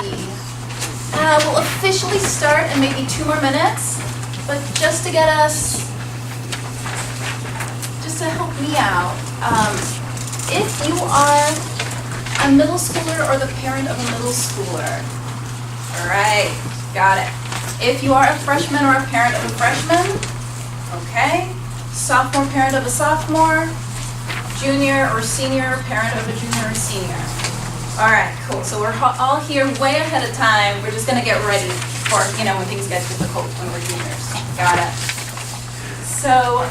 see. We'll officially start in maybe 2 more minutes, but just to get us, just to help me out, if you are a middle schooler or the parent of a middle schooler, all right, got it. If you are a freshman or a parent of a freshman, okay. Sophomore parent of a sophomore, junior or senior parent of a junior or senior. All right, cool. So we're all here way ahead of time. We're just gonna get ready for, when things get difficult when we're juniors. Got it. So,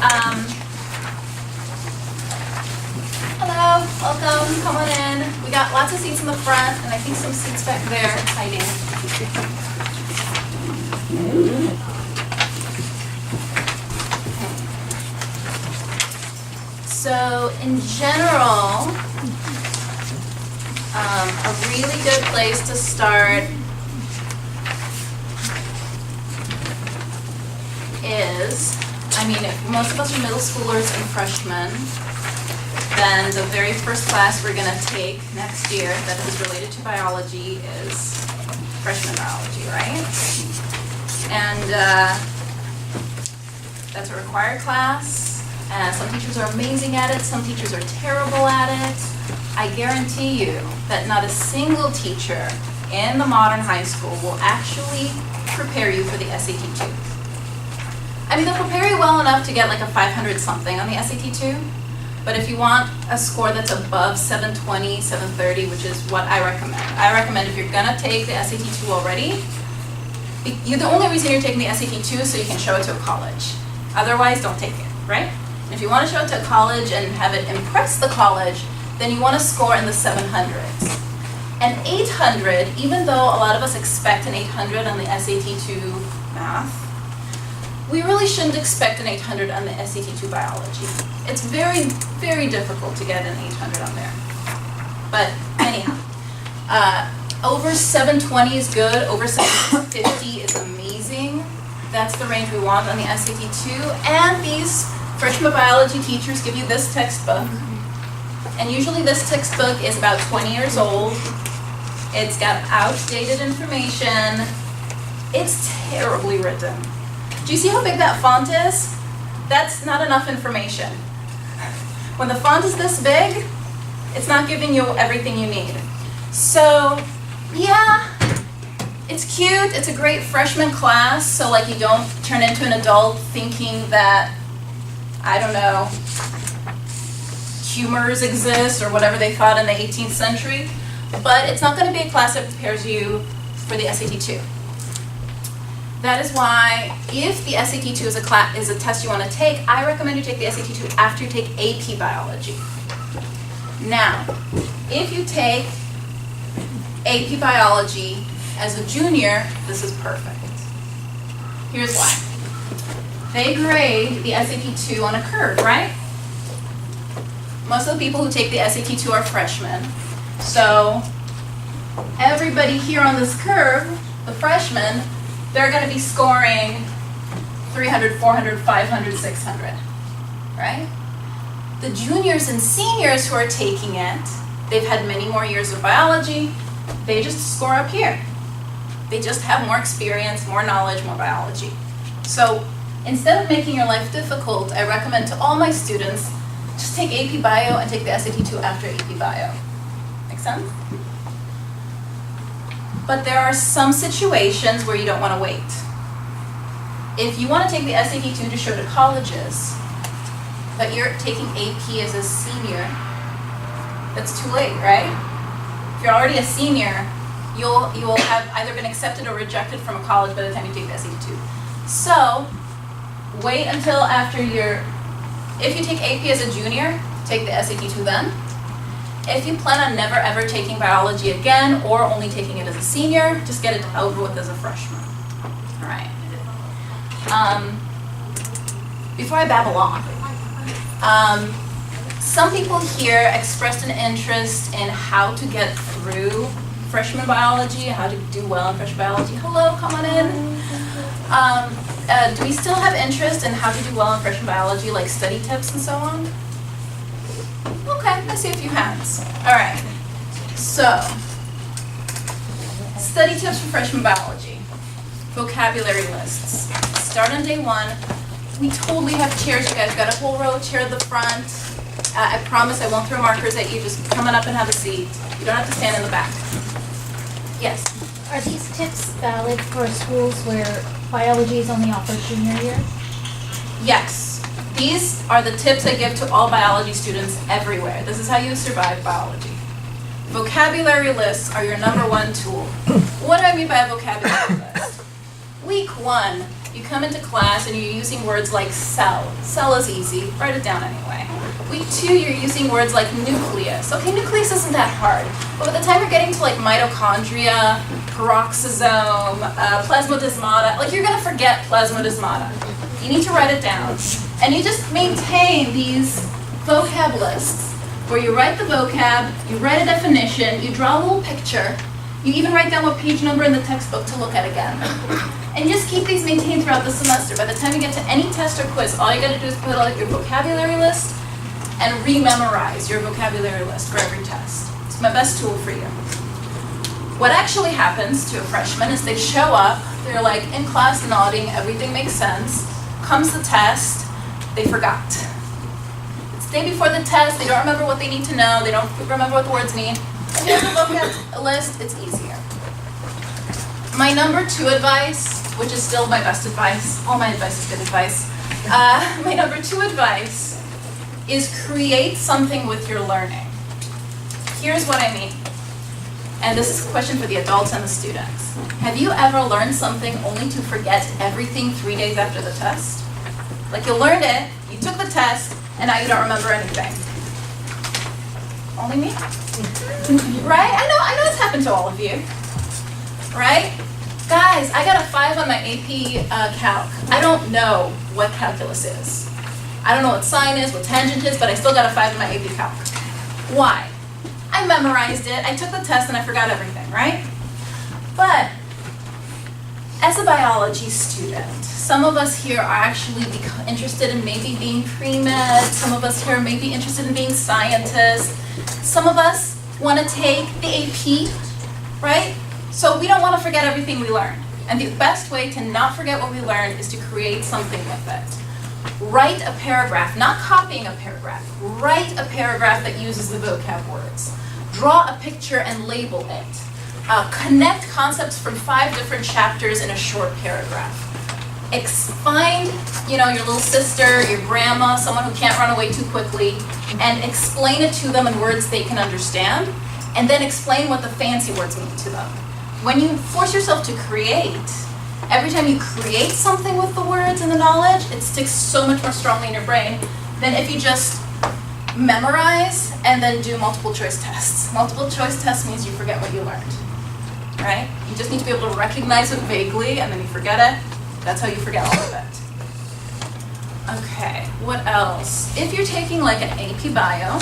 hello, welcome, come on in. We got lots of seats in the front and I think some seats back there hiding. So in general, a really good place to start is, if most of us are middle schoolers and freshmen, then the very first class we're going to take next year that is related to biology is freshman biology, right? And that's a required class. And some teachers are amazing at it, some teachers are terrible at it. I guarantee you that not a single teacher in the modern high school will actually prepare you for the SAT 2. They'll prepare you well enough to get like a 500 something on the SAT 2, but if you want a score that's above 720, 730, which is what I recommend if you're gonna take the SAT 2 already, the only reason you're taking the SAT 2 is so you can show it to a college. Otherwise, don't take it, right? If you want to show it to a college and have it impress the college, then you want to score in the 700s. And 800, even though a lot of us expect an 800 on the SAT 2 math, we really shouldn't expect an 800 on the SAT 2 biology. It's very, very difficult to get an 800 on there. But anyhow, over 720 is good, over 750 is amazing. That's the range we want on the SAT 2. And these freshman biology teachers give you this textbook. And usually this textbook is about 20 years old. It's got outdated information. It's terribly written. Do you see how big that font is? That's not enough information. When the font is this big, it's not giving you everything you need. So, yeah, it's cute. It's a great freshman class, so like you don't turn into an adult thinking that, I don't know, humors exist or whatever they thought in the 18th century, but it's not going to be a class that prepares you for the SAT 2. That is why if the SAT 2 is a test you want to take, I recommend you take the SAT 2 after you take AP Biology. Now, if you take AP Biology as a junior, this is perfect. Here's why. They grade the SAT 2 on a curve, right? Most of the people who take the SAT 2 are freshmen. So everybody here on this curve, the freshmen, they're going to be scoring 300, 400, 500, 600, right? The juniors and seniors who are taking it, they've had many more years of biology, they just score up here. They just have more experience, more knowledge, more biology. So instead of making your life difficult, I recommend to all my students, just take AP Bio and take the SAT 2 after AP Bio. Make sense? But there are some situations where you don't want to wait. If you want to take the SAT 2 to show to colleges, but you're taking AP as a senior, that's too late, right? If you're already a senior, you will have either been accepted or rejected from a college by the time you take the SAT 2. So, wait until after if you take AP as a junior, take the SAT 2 then. If you plan on never ever taking biology again or only taking it as a senior, just get it over with as a freshman. All right. Before I babble on, some people here expressed an interest in how to get through freshman biology, how to do well in freshman biology. Hello, come on in. Do we still have interest in how to do well in freshman biology, like study tips and so on? Okay, I see a few hands. All right. So Study tips for freshman biology. Vocabulary lists. Start on day 1. We totally have chairs. You guys got a whole row of chair at the front. I promise I won't throw markers at you. Just come on up and have a seat. You don't have to stand in the back. Yes? Are these tips valid for schools where biology is only offered junior year? Yes. These are the tips I give to all biology students everywhere. This is how you survive biology. Vocabulary lists are your #1 tool. What do I mean by a vocabulary list? Week 1, you come into class and you're using words like cell. Cell is easy. Write it down anyway. Week 2, you're using words like nucleus. Okay, nucleus isn't that hard. But by the time you're getting to like mitochondria, peroxisome, plasmodesmata, like you're going to forget plasmodesmata. You need to write it down. And you just maintain these vocab lists where you write the vocab, you write a definition, you draw a little picture, you even write down what page number in the textbook to look at again. And just keep these maintained throughout the semester. By the time you get to any test or quiz, all you got to do is put out your vocabulary list and rememorize your vocabulary list for every test. It's my best tool for you. What actually happens to a freshman is they show up, they're like in class nodding, everything makes sense. Comes the test, they forgot. It's the day before the test, they don't remember what they need to know, they don't remember what the words mean. If you have a vocab list, it's easier. My #2 advice, which is still my best advice, all my advice is good advice. My #2 advice is create something with your learning. Here's what I mean. And this is a question for the adults and the students. Have you ever learned something only to forget everything 3 days after the test? Like you learned it, you took the test, and now you don't remember anything. Only me? Right? I know it's happened to all of you. Right? Guys, I got a 5 on my AP Calc. I don't know what calculus is. I don't know what sine is, what tangent is, but I still got a 5 in my AP Calc. Why? I memorized it, I took the test, and I forgot everything, right? But as a biology student, some of us here are actually interested in maybe being pre-med, some of us here may be interested in being scientists, some of us want to take the AP, right? So we don't want to forget everything we learned. And the best way to not forget what we learned is to create something with it. Write a paragraph, not copying a paragraph. Write a paragraph that uses the vocab words. Draw a picture and label it. Connect concepts from 5 different chapters in a short paragraph. Find, your little sister, your grandma, someone who can't run away too quickly, and explain it to them in words they can understand, and then explain what the fancy words mean to them. When you force yourself to create, every time you create something with the words and the knowledge, it sticks so much more strongly in your brain than if you just memorize and then do multiple choice tests. Multiple choice tests means you forget what you learned, right? You just need to be able to recognize it vaguely and then you forget it. That's how you forget all of it. Okay, what else? If you're taking like an AP Bio,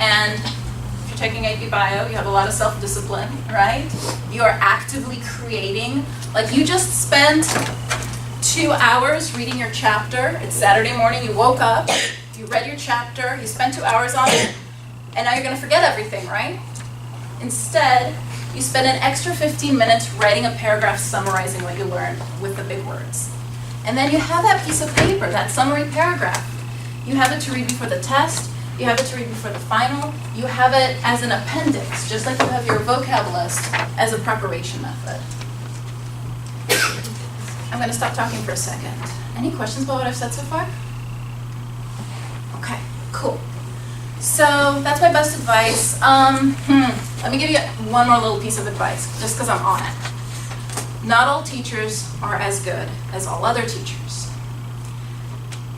and if you're taking AP Bio, you have a lot of self-discipline, right? You are actively creating, like you just spent 2 hours reading your chapter. It's Saturday morning, you woke up, you read your chapter, you spent 2 hours on it, and now you're going to forget everything, right? Instead, you spend an extra 15 minutes writing a paragraph summarizing what you learned with the big words. And then you have that piece of paper, that summary paragraph. You have it to read before the test, you have it to read before the final, you have it as an appendix, just like you have your vocab list as a preparation method. I'm going to stop talking for a second. Any questions about what I've said so far? Okay, cool. So that's my best advice. Let me give you one more little piece of advice, just because I'm on it. Not all teachers are as good as all other teachers.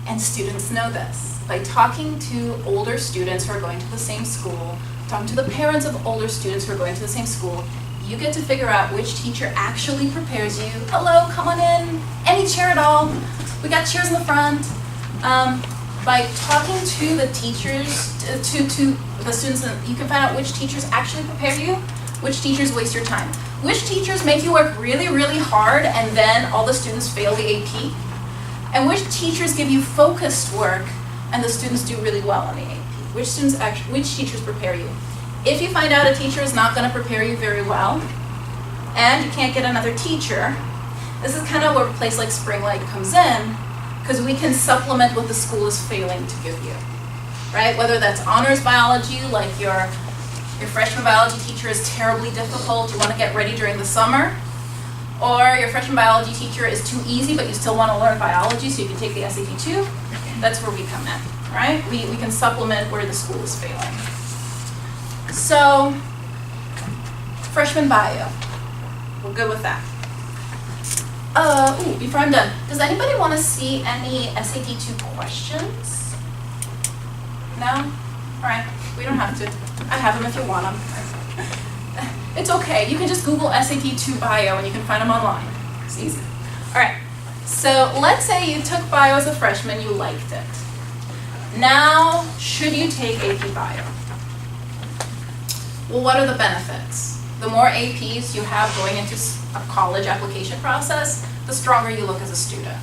And students know this. By talking to older students who are going to the same school, talking to the parents of older students who are going to the same school, you get to figure out which teacher actually prepares you. Hello, come on in, any chair at all. We got chairs in the front. By talking to the teachers, to the students, you can find out which teachers actually prepare you, which teachers waste your time. Which teachers make you work really, really hard and then all the students fail the AP. And which teachers give you focused work and the students do really well on the AP. Which teachers prepare you. If you find out a teacher is not going to prepare you very well, and you can't get another teacher, this is kind of where a place like Spring Lake comes in, because we can supplement what the school is failing to give you, right? Whether that's honors biology, like your freshman biology teacher is terribly difficult, you want to get ready during the summer, or your freshman biology teacher is too easy, but you still want to learn biology so you can take the SAT 2, that's where we come in, right? We can supplement where the school is failing. So, freshman bio, we're good with that. Before I'm done, does anybody want to see any SAT 2 questions? No? Alright, we don't have to. I have them if you want them. It's okay, you can just Google SAT 2 bio and you can find them online. It's easy. Alright, so let's say you took bio as a freshman, you liked it. Now, should you take AP bio? Well, what are the benefits? The more APs you have going into a college application process, the stronger you look as a student.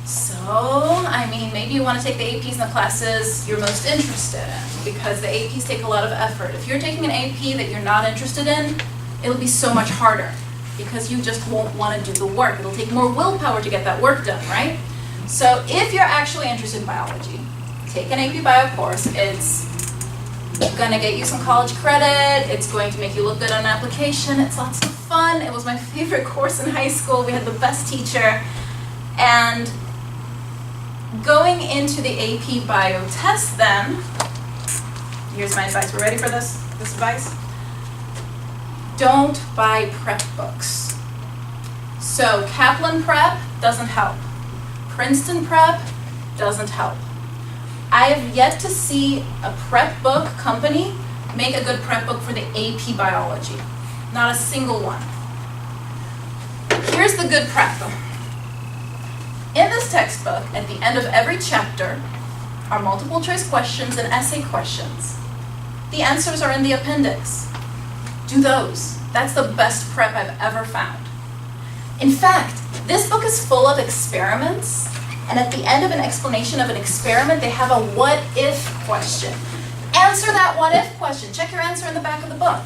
So, I mean, maybe you want to take the APs in the classes you're most interested in, because the APs take a lot of effort. If you're taking an AP that you're not interested in, it'll be so much harder, because you just won't want to do the work. It'll take more willpower to get that work done, right? So if you're actually interested in biology, take an AP bio course. It's going to get you some college credit. It's going to make you look good on an application. It's lots of fun. It was my favorite course in high school. We had the best teacher. And going into the AP bio test then, here's my advice. We're ready for this advice? Don't buy prep books. So Kaplan Prep doesn't help. Princeton Prep doesn't help. I have yet to see a prep book company make a good prep book for the AP biology. Not a single one. Here's the good prep. In this textbook, at the end of every chapter, are multiple choice questions and essay questions. The answers are in the appendix. Do those. That's the best prep I've ever found. In fact, this book is full of experiments, and at the end of an explanation of an experiment, they have a what if question. Answer that what if question. Check your answer in the back of the book.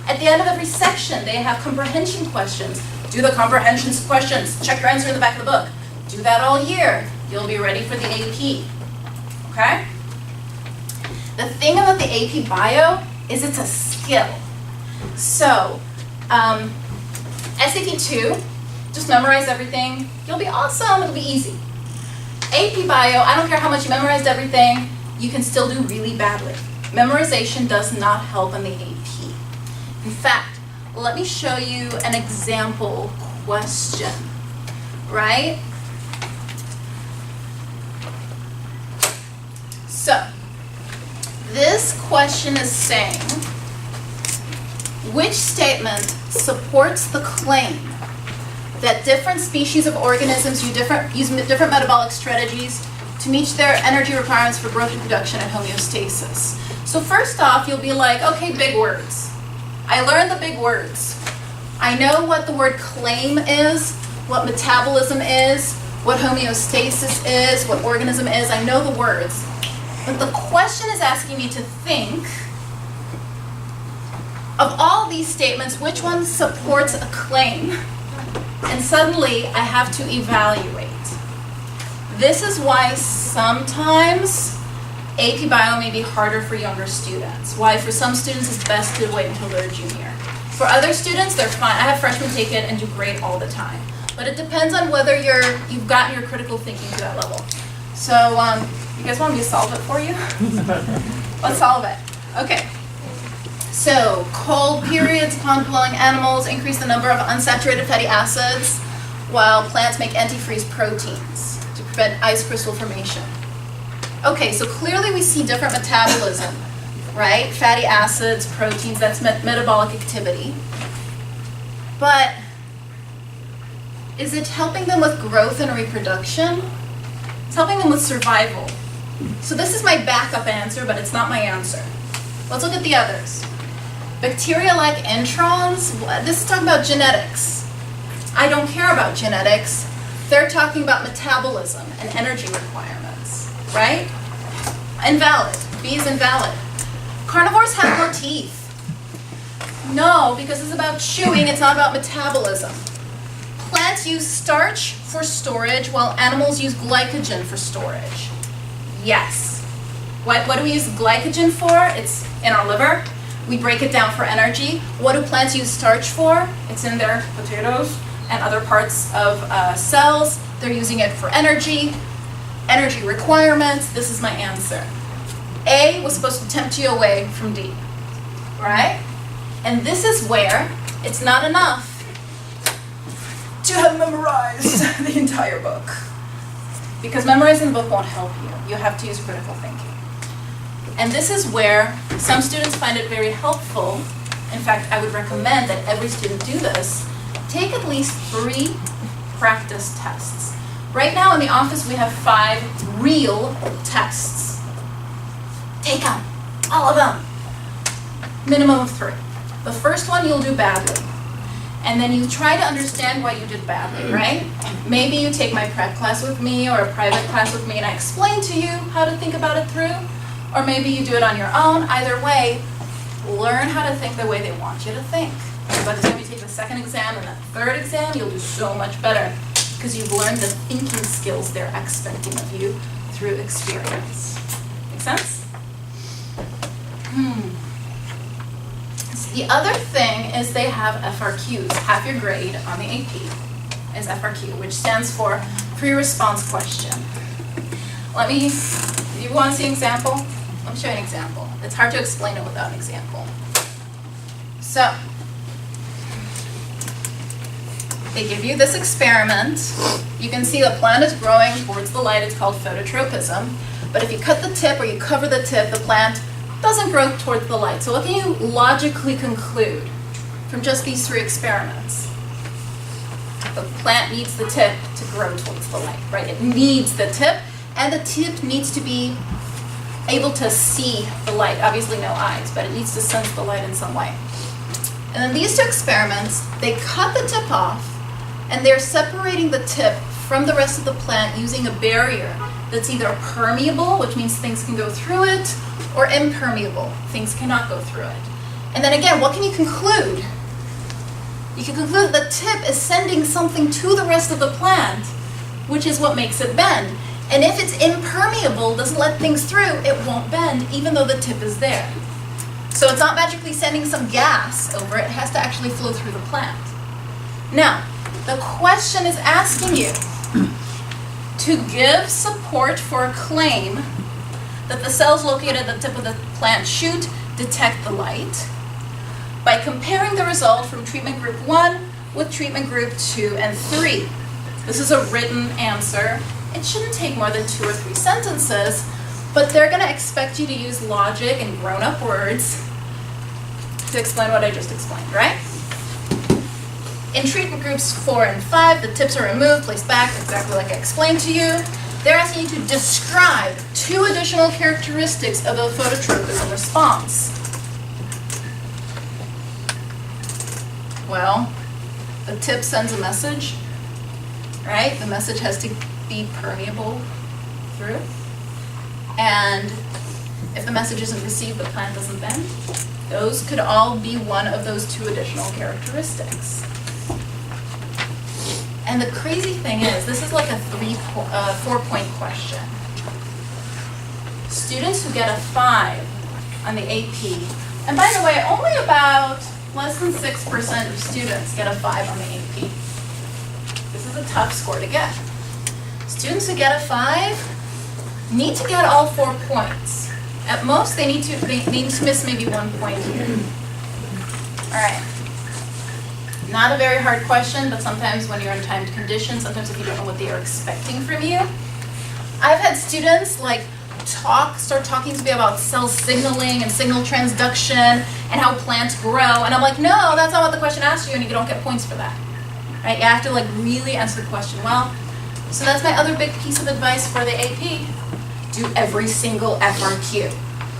At the end of every section, they have comprehension questions. Do the comprehension questions. Check your answer in the back of the book. Do that all year. You'll be ready for the AP. Okay? The thing about the AP Bio is it's a skill. So, SAT 2, just memorize everything. You'll be awesome. It'll be easy. AP Bio, I don't care how much you memorized everything, you can still do really badly. Memorization does not help in the AP. In fact, let me show you an example question, right? So, this question is saying, which statement supports the claim that different species of organisms use different metabolic strategies to meet their energy requirements for growth, reproduction, and homeostasis? So first off, you'll be like, okay, big words. I learned the big words. I know what the word claim is, what metabolism is, what homeostasis is, what organism is. I know the words. But the question is asking me to think, of all these statements, which one supports a claim? And suddenly, I have to evaluate. This is why sometimes AP Bio may be harder for younger students. Why for some students it's best to wait until they're junior. For other students, they're fine. I have freshmen take it and do great all the time. But it depends on whether you've gotten your critical thinking to that level. So, you guys want me to solve it for you? Let's solve it. Okay. So, cold periods upon glowing animals increase the number of unsaturated fatty acids, while plants make antifreeze proteins to prevent ice crystal formation. Okay, so clearly we see different metabolism, right? Fatty acids, proteins, that's metabolic activity. But is it helping them with growth and reproduction? It's helping them with survival. So this is my backup answer, but it's not my answer. Let's look at the others. Bacteria like introns, this is talking about genetics. I don't care about genetics. They're talking about metabolism and energy requirements, right? Invalid. B is invalid. Carnivores have more teeth. No, because it's about chewing, it's not about metabolism. Plants use starch for storage while animals use glycogen for storage. Yes. What do we use glycogen for? It's in our liver. We break it down for energy. What do plants use starch for? It's in their potatoes and other parts of cells. They're using it for energy requirements. This is my answer. A was supposed to tempt you away from D, right? And this is where it's not enough to have memorized the entire book. Because memorizing the book won't help you. You have to use critical thinking. And this is where some students find it very helpful. In fact, I would recommend that every student do this. Take at least 3 practice tests. Right now in the office we have 5 real tests. Take them, all of them. Minimum of 3. The first one you'll do badly. And then you try to understand why you did badly, right? Maybe you take my prep class with me or a private class with me and I explain to you how to think about it through. Or maybe you do it on your own. Either way, learn how to think the way they want you to think. By the time you take the second exam and the third exam, you'll do so much better because you've learned the thinking skills they're expecting of you through experience. Make sense? The other thing is they have FRQs. Half your grade on the AP is FRQ, which stands for free response question. You want to see an example? Let me show you an example. It's hard to explain it without an example. So, they give you this experiment. You can see the plant is growing towards the light. It's called phototropism. But if you cut the tip or you cover the tip, the plant doesn't grow towards the light. So what can you logically conclude from just these 3 experiments? The plant needs the tip to grow towards the light, right? It needs the tip, and the tip needs to be able to see the light. Obviously no eyes, but it needs to sense the light in some way. And then these 2 experiments, they cut the tip off, and they're separating the tip from the rest of the plant using a barrier that's either permeable, which means things can go through it, or impermeable, things cannot go through it. And then again, what can you conclude? You can conclude that the tip is sending something to the rest of the plant, which is what makes it bend. And if it's impermeable, doesn't let things through, it won't bend, even though the tip is there. So it's not magically sending some gas over, it has to actually flow through the plant. Now, the question is asking you to give support for a claim that the cells located at the tip of the plant shoot detect the light by comparing the result from treatment group 1 with treatment group 2 and 3. This is a written answer. It shouldn't take more than 2 or 3 sentences, but they're going to expect you to use logic and grown-up words to explain what I just explained, right? In treatment groups 4 and 5, the tips are removed, placed back, exactly like I explained to you. They're asking you to describe 2 additional characteristics of a phototropism response. Well, the tip sends a message, right? The message has to be permeable through. And if the message isn't received, the plant doesn't bend. Those could all be one of those 2 additional characteristics. And the crazy thing is, this is like a 4-point question. Students who get a 5 on the AP, and by the way, only about less than 6% of students get a 5 on the AP. This is a tough score to get. Students who get a 5 need to get all 4 points. At most, they need to miss maybe 1 point here. All right. Not a very hard question, but sometimes when you're in timed conditions, sometimes if you don't know what they are expecting from you. I've had students start talking to me about cell signaling and signal transduction and how plants grow, and I'm like, no, that's not what the question asked you, and you don't get points for that. Right? You have to really answer the question well. So that's my other big piece of advice for the AP. Do every single FRQ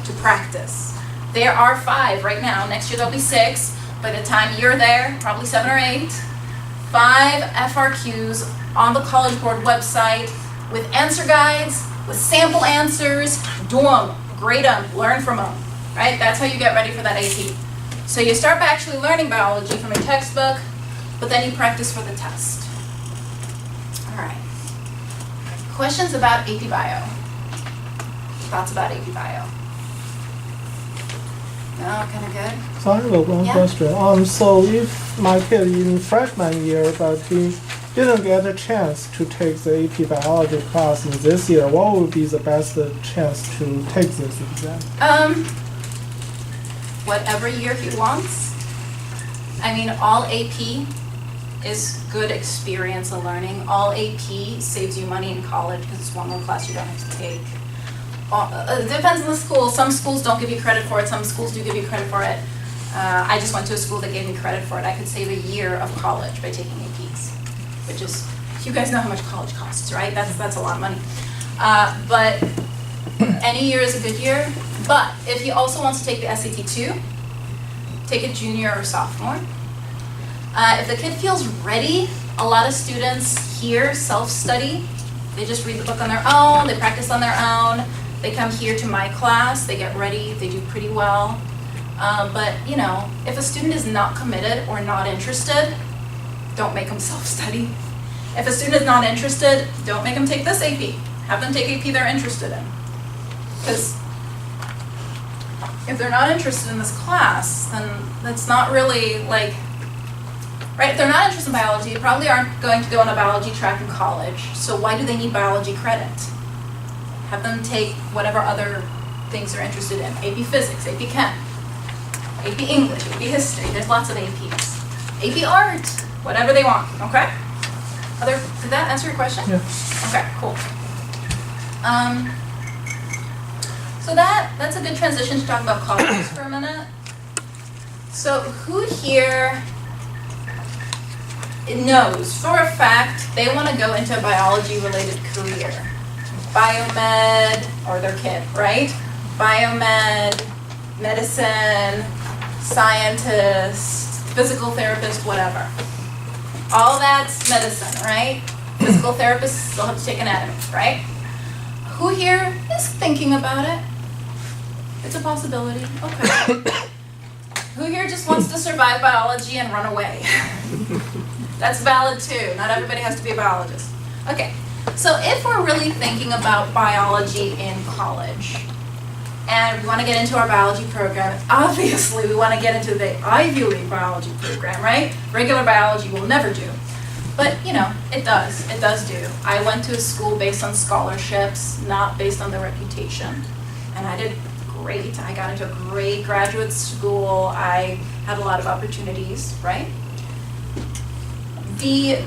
to practice. There are 5 right now. Next year there'll be 6. By the time you're there, probably 7 or 8. 5 FRQs on the College Board website with answer guides, with sample answers. Do them, grade them, learn from them. Right? That's how you get ready for that AP. So you start by actually learning biology from a textbook, but then you practice for the test. All right. Questions about AP Bio? Thoughts about AP Bio? No, kind of good? So I have one Yeah. question. So if my kid in freshman year, but he didn't get a chance to take the AP biology class in this year, what would be the best chance to take this exam? Whatever year he wants. I mean, all AP is good experience and learning. All AP saves you money in college because it's one more class you don't have to take. It depends on the school. Some schools don't give you credit for it. Some schools do give you credit for it. I just went to a school that gave me credit for it. I could save a year of college by taking APs, which is, you guys know how much college costs, right? That's a lot of money. But any year is a good year. But if he also wants to take the SAT 2, take it junior or sophomore. If the kid feels ready, a lot of students here self-study. They just read the book on their own, they practice on their own. They come here to my class, they get ready, they do pretty well. But you know, if a student is not committed or not interested, don't make them self-study. If a student is not interested, don't make them take this AP. Have them take AP they're interested in. Because if they're not interested in this class, then that's not really like, right? If they're not interested in biology, they probably aren't going to go on a biology track in college. So why do they need biology credit? Have them take whatever other things they're interested in. AP Physics, AP Chem, AP English, AP History. There's lots of APs. AP Art, whatever they want, okay? Did that answer your question? Yeah. Okay, cool. So that's a good transition to talk about colleges for a minute. So who here knows for a fact they want to go into a biology-related career? Biomed, or their kid, right? Biomed, medicine, scientist, physical therapist, whatever. All that's medicine, right? Physical therapists still have to take anatomy, right? Who here is thinking about it? It's a possibility, okay. Who here just wants to survive biology and run away? That's valid too. Not everybody has to be a biologist. Okay, so if we're really thinking about biology in college, and we want to get into our biology program, obviously we want to get into the Ivy League biology program, right? Regular biology will never do. But, you know, it does do. I went to a school based on scholarships, not based on the reputation. And I did great. I got into a great graduate school. I had a lot of opportunities, right? The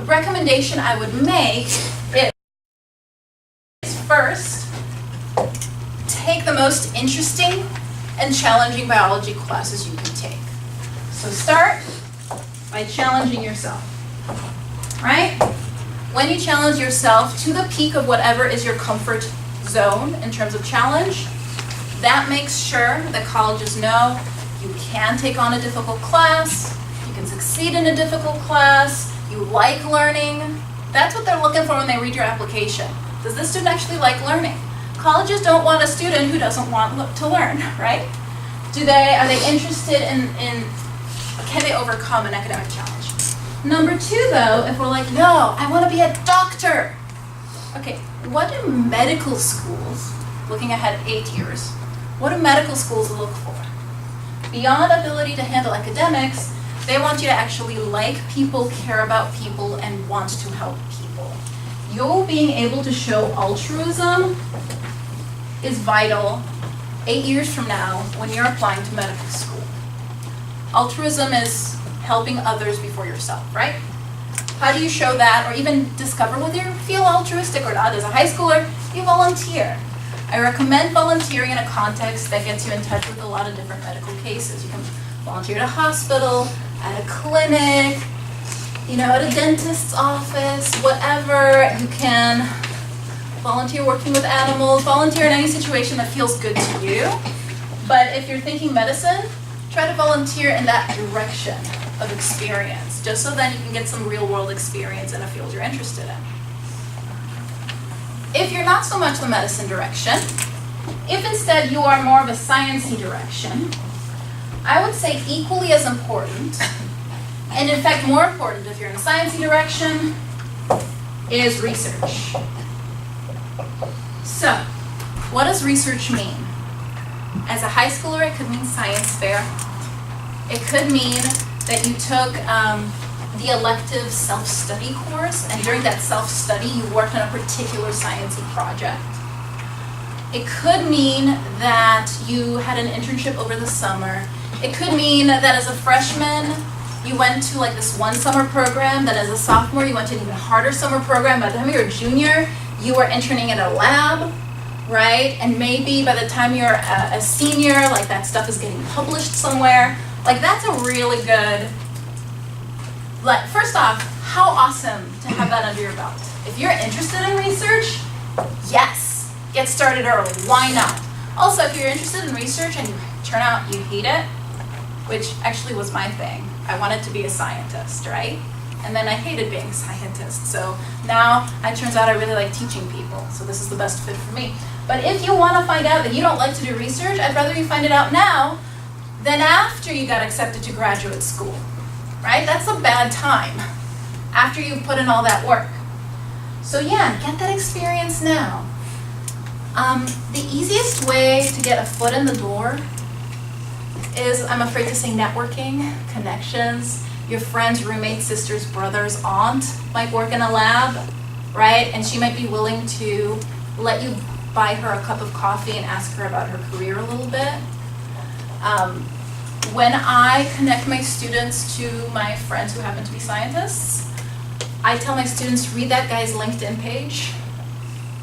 recommendation I would make is first, take the most interesting and challenging biology classes you can take. So start by challenging yourself, right? When you challenge yourself to the peak of whatever is your comfort zone in terms of challenge, that makes sure that colleges know you can take on a difficult class, you can succeed in a difficult class, you like learning. That's what they're looking for when they read your application. Does this student actually like learning? Colleges don't want a student who doesn't want to learn, right? Are they interested in can they overcome an academic challenge? Number two though, if we're like, no, I want to be a doctor. Okay, what do medical schools, looking ahead 8 years, what do medical schools look for? Beyond ability to handle academics, they want you to actually like people, care about people, and want to help people. You being able to show altruism is vital 8 years from now when you're applying to medical school. Altruism is helping others before yourself, right? How do you show that, or even discover whether you feel altruistic or not? As a high schooler, you volunteer. I recommend volunteering in a context that gets you in touch with a lot of different medical cases. You can volunteer at a hospital, at a clinic, you know, at a dentist's office, whatever. You can volunteer working with animals, volunteer in any situation that feels good to you. But if you're thinking medicine, try to volunteer in that direction of experience, just so then you can get some real world experience in a field you're interested in. If you're not so much the medicine direction, if instead you are more of a sciencey direction, I would say equally as important, and in fact more important if you're in a sciencey direction, is research. So, what does research mean? As a high schooler, it could mean science fair. It could mean that you took the elective self-study course, and during that self-study, you worked on a particular sciencey project. It could mean that you had an internship over the summer. It could mean that as a freshman, you went to like this one summer program, that as a sophomore, you went to an even harder summer program. By the time you were a junior, you were interning in a lab, right? And maybe by the time you're a senior, like that stuff is getting published somewhere. Like that's a really good, like first off, how awesome to have that under your belt. If you're interested in research, yes, get started early, why not? Also, if you're interested in research and you turn out you hate it, which actually was my thing. I wanted to be a scientist, right? And then I hated being a scientist. So now it turns out I really like teaching people. So this is the best fit for me. But if you want to find out that you don't like to do research, I'd rather you find it out now than after you got accepted to graduate school, right? That's a bad time after you've put in all that work. So yeah, get that experience now. The easiest way to get a foot in the door is, I'm afraid to say, networking, connections. Your friend's roommate, sister's brother's aunt might work in a lab, right? And she might be willing to let you buy her a cup of coffee and ask her about her career a little bit. When I connect my students to my friends who happen to be scientists, I tell my students, read that guy's LinkedIn page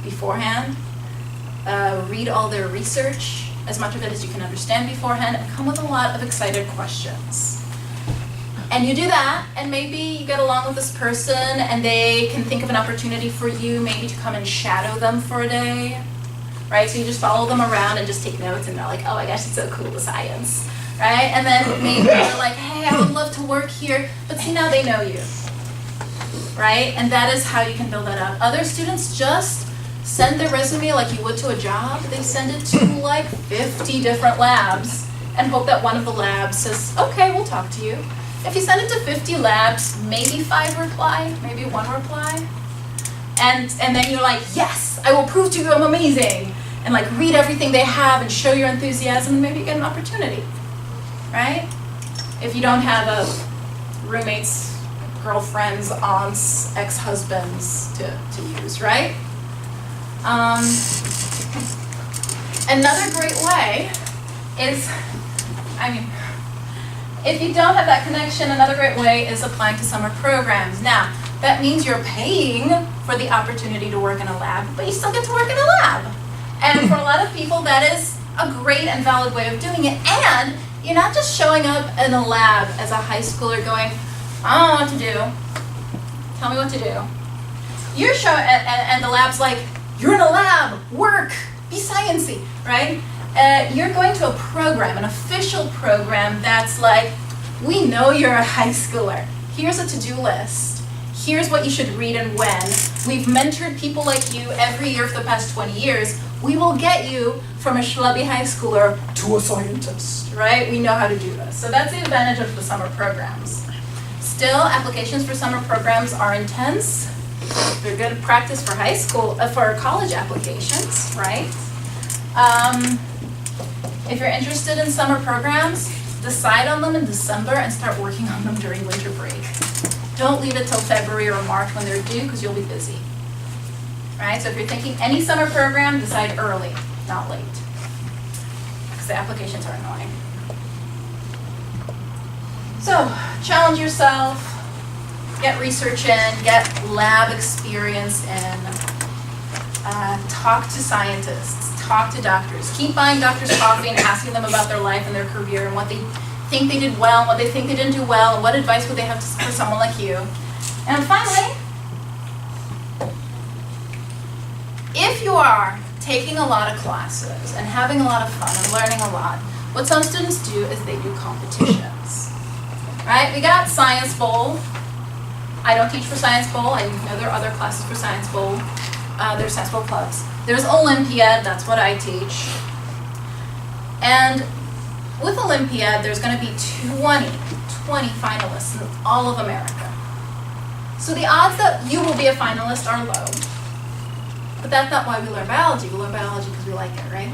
beforehand, read all their research, as much of it as you can understand beforehand, and come with a lot of excited questions. And you do that, and maybe you get along with this person, and they can think of an opportunity for you, maybe to come and shadow them for a day, right? So you just follow them around and just take notes, and they're like, oh my gosh, it's so cool, the science, right? And then maybe they're like, hey, I would love to work here, but see, now they know you, right? And that is how you can build that up. Other students just send their resume like you would to a job. They send it to like 50 different labs and hope that one of the labs says, okay, we'll talk to you. If you send it to 50 labs, maybe 5 reply, maybe 1 reply. And then you're like, yes, I will prove to you I'm amazing. And like read everything they have and show your enthusiasm, and maybe you get an opportunity, right? If you don't have a roommates, girlfriends, aunts, ex-husbands to use, right? Another great way is, if you don't have that connection, another great way is applying to summer programs. Now, that means you're paying for the opportunity to work in a lab, but you still get to work in a lab. And for a lot of people, that is a great and valid way of doing it. And you're not just showing up in a lab as a high schooler going, I don't know what to do. Tell me what to do. You're showing, and the lab's like, you're in a lab, work, be sciencey, right? You're going to a program, an official program that's like, we know you're a high schooler. Here's a to-do list. Here's what you should read and when. We've mentored people like you every year for the past 20 years. We will get you from a schlubby high schooler to a scientist, right? We know how to do this. So that's the advantage of the summer programs. Still, applications for summer programs are intense. They're good practice for high school, for college applications, right? If you're interested in summer programs, decide on them in December and start working on them during winter break. Don't leave it till February or March when they're due, because you'll be busy, right? So if you're thinking any summer program, decide early, not late, because the applications are annoying. So challenge yourself. Get research in, get lab experience in, talk to scientists, talk to doctors. Keep buying doctors coffee and asking them about their life and their career and what they think they did well and what they think they didn't do well and what advice would they have for someone like you. And finally, if you are taking a lot of classes and having a lot of fun and learning a lot, what some students do is they do competitions, right? We got Science Bowl. I don't teach for Science Bowl. I know there are other classes for Science Bowl. There's Science Bowl clubs. There's Olympiad. That's what I teach. And with Olympiad, there's going to be 20 finalists in all of America. So the odds that you will be a finalist are low. But that's not why we learn biology. We learn biology because we like it, right?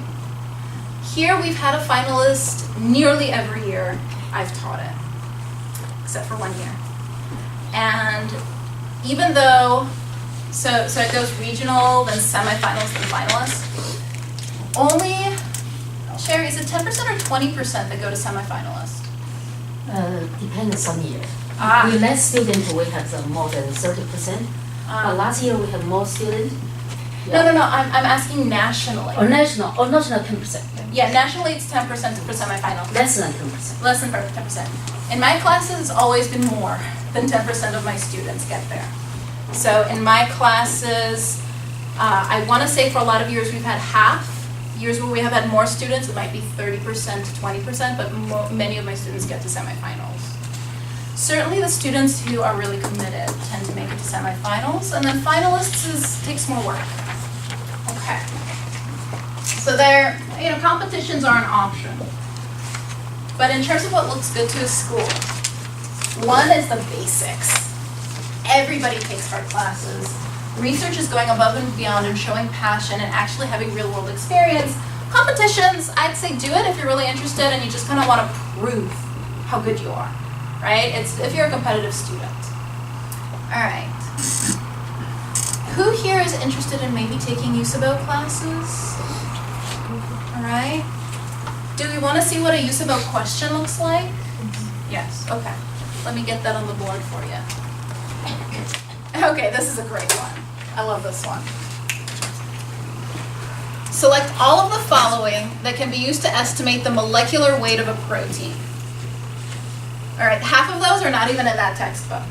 Here we've had a finalist nearly every year I've taught it, except for 1 year. And even though, so it goes regional, then semifinals, then finalists. Only, Sherry, is it 10% or 20% that go to semifinalists? Depends on year. Ah. With less students, we have more than 30%. But last year we have more students. No, I'm asking nationally. Or national 10%. Yeah, nationally it's 10% for semifinals. Less than 10%. Less than 10%. In my classes, it's always been more than 10% of my students get there. So in my classes, I want to say for a lot of years we've had half. Years where we have had more students, it might be 30% to 20%, but many of my students get to semifinals. Certainly the students who are really committed tend to make it to semifinals, and then finalists takes more work. Okay. So competitions are an option. But in terms of what looks good to a school, one is the basics. Everybody takes hard classes. Research is going above and beyond and showing passion and actually having real world experience. Competitions, I'd say do it if you're really interested and you just kind of want to prove how good you are, right? It's if you're a competitive student. All right. Who here is interested in maybe taking USABO classes? All right. Do we want to see what a USABO question looks like? Yes, okay. Let me get that on the board for you. Okay, this is a great one. I love this one. Select all of the following that can be used to estimate the molecular weight of a protein. All right, half of those are not even in that textbook.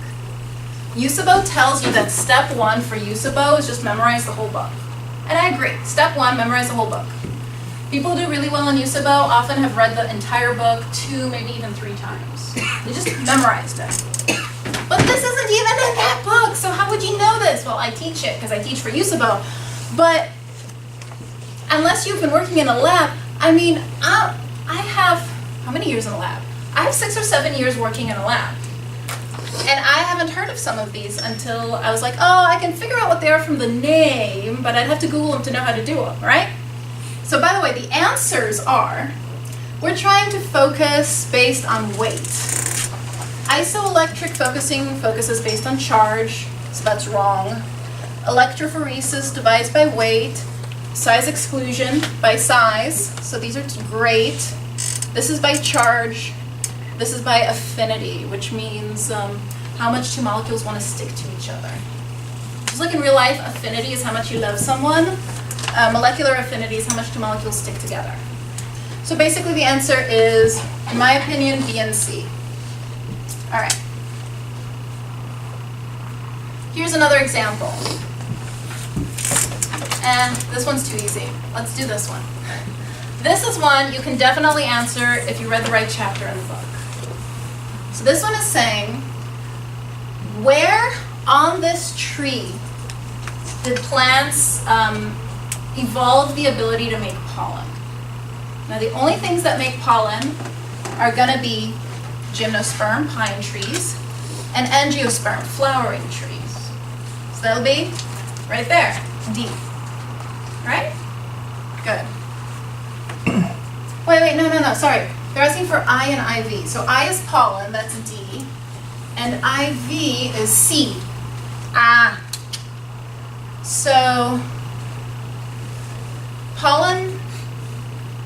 USABO tells you that step 1 for USABO is just memorize the whole book. And I agree, step 1, memorize the whole book. People who do really well in USABO often have read the entire book 2, maybe even 3 times. They just memorized it. But this isn't even in that book, so how would you know this? Well, I teach it because I teach for USABO. But unless you've been working in a lab, I mean, I have, how many years in a lab? I have 6 or 7 years working in a lab. And I haven't heard of some of these until I was like, oh, I can figure out what they are from the name, but I'd have to Google them to know how to do them, right? So by the way, the answers are, we're trying to focus based on weight. Isoelectric focusing focuses based on charge, so that's wrong. Electrophoresis divides by weight. Size exclusion by size, so these are great. This is by charge. This is by affinity, which means how much 2 molecules want to stick to each other. Just like in real life, affinity is how much you love someone. Molecular affinity is how much 2 molecules stick together. So basically the answer is, in my opinion, B and C. All right. Here's another example. And this one's too easy. Let's do this one. This is one you can definitely answer if you read the right chapter in the book. So this one is saying, where on this tree did plants evolve the ability to make pollen? Now the only things that make pollen are going to be gymnosperm, pine trees, and angiosperm, flowering trees. So that'll be right there, D. Right? Good. Wait, no, sorry. They're asking for I and IV. So I is pollen, that's D, and IV is C. Ah. So pollen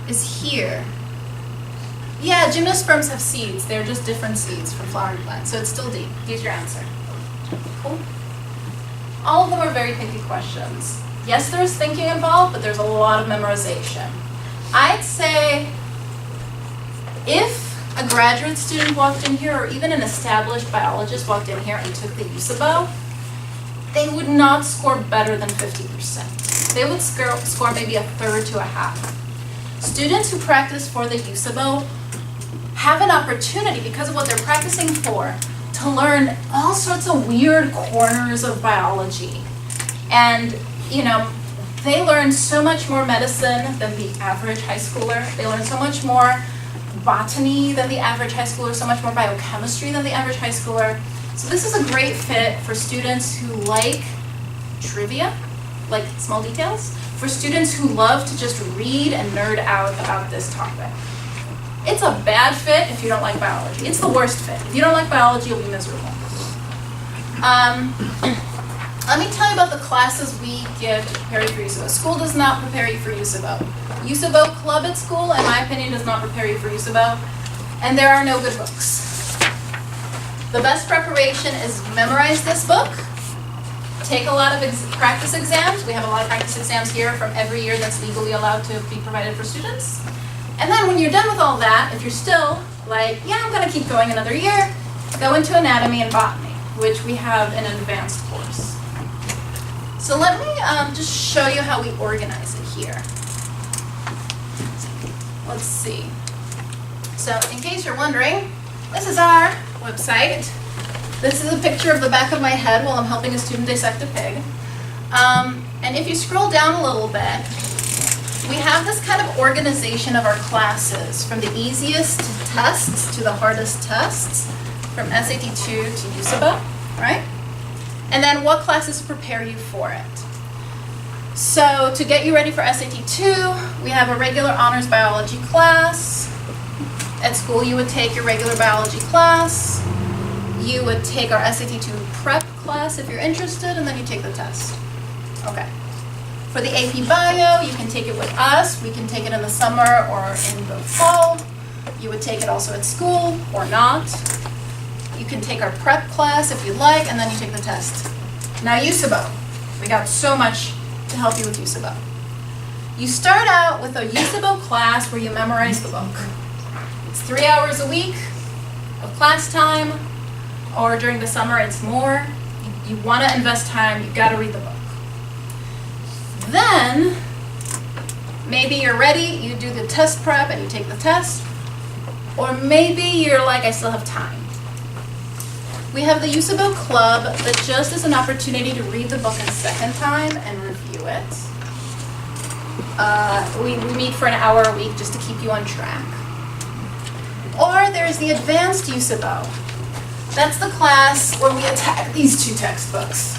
is here. Yeah, gymnosperms have seeds. They're just different seeds from flowering plants. So it's still D. Here's your answer. Cool. All of them are very picky questions. Yes, there's thinking involved, but there's a lot of memorization. I'd say if a graduate student walked in here, or even an established biologist walked in here and took the USABO, they would not score better than 50%. They would score maybe a third to a half. Students who practice for the USABO have an opportunity, because of what they're practicing for, to learn all sorts of weird corners of biology. And, you know, they learn so much more medicine than the average high schooler. They learn so much more botany than the average high schooler, so much more biochemistry than the average high schooler. So this is a great fit for students who like trivia, like small details, for students who love to just read and nerd out about this topic. It's a bad fit if you don't like biology. It's the worst fit. If you don't like biology, you'll be miserable. Let me tell you about the classes we give to prepare you for USABO. School does not prepare you for USABO. USABO club at school, in my opinion, does not prepare you for USABO. And there are no good books. The best preparation is memorize this book, take a lot of practice exams. We have a lot of practice exams here from every year that's legally allowed to be provided for students. And then when you're done with all that, if you're still like, yeah, I'm going to keep going another year, go into anatomy and botany, which we have in an advanced course. So let me just show you how we organize it here. Let's see. So in case you're wondering, this is our website. This is a picture of the back of my head while I'm helping a student dissect a pig. And if you scroll down a little bit, we have this kind of organization of our classes, from the easiest tests to the hardest tests, from SAT 2 to USABO, right? And then what classes prepare you for it. So to get you ready for SAT 2, we have a regular honors biology class. At school, you would take your regular biology class. You would take our SAT 2 prep class if you're interested, and then you take the test. Okay. For the AP Bio, you can take it with us. We can take it in the summer or in the fall. You would take it also at school or not. You can take our prep class if you like, and then you take the test. Now USABO. We got so much to help you with USABO. You start out with a USABO class where you memorize the book. It's 3 hours a week of class time, or during the summer it's more. You want to invest time, you got to read the book. Then, maybe you're ready, you do the test prep and you take the test. Or maybe you're like, I still have time. We have the USABO Club that just is an opportunity to read the book a second time and review it. We meet for an hour a week just to keep you on track. Or there's the Advanced USABO. That's the class where we attack these 2 textbooks.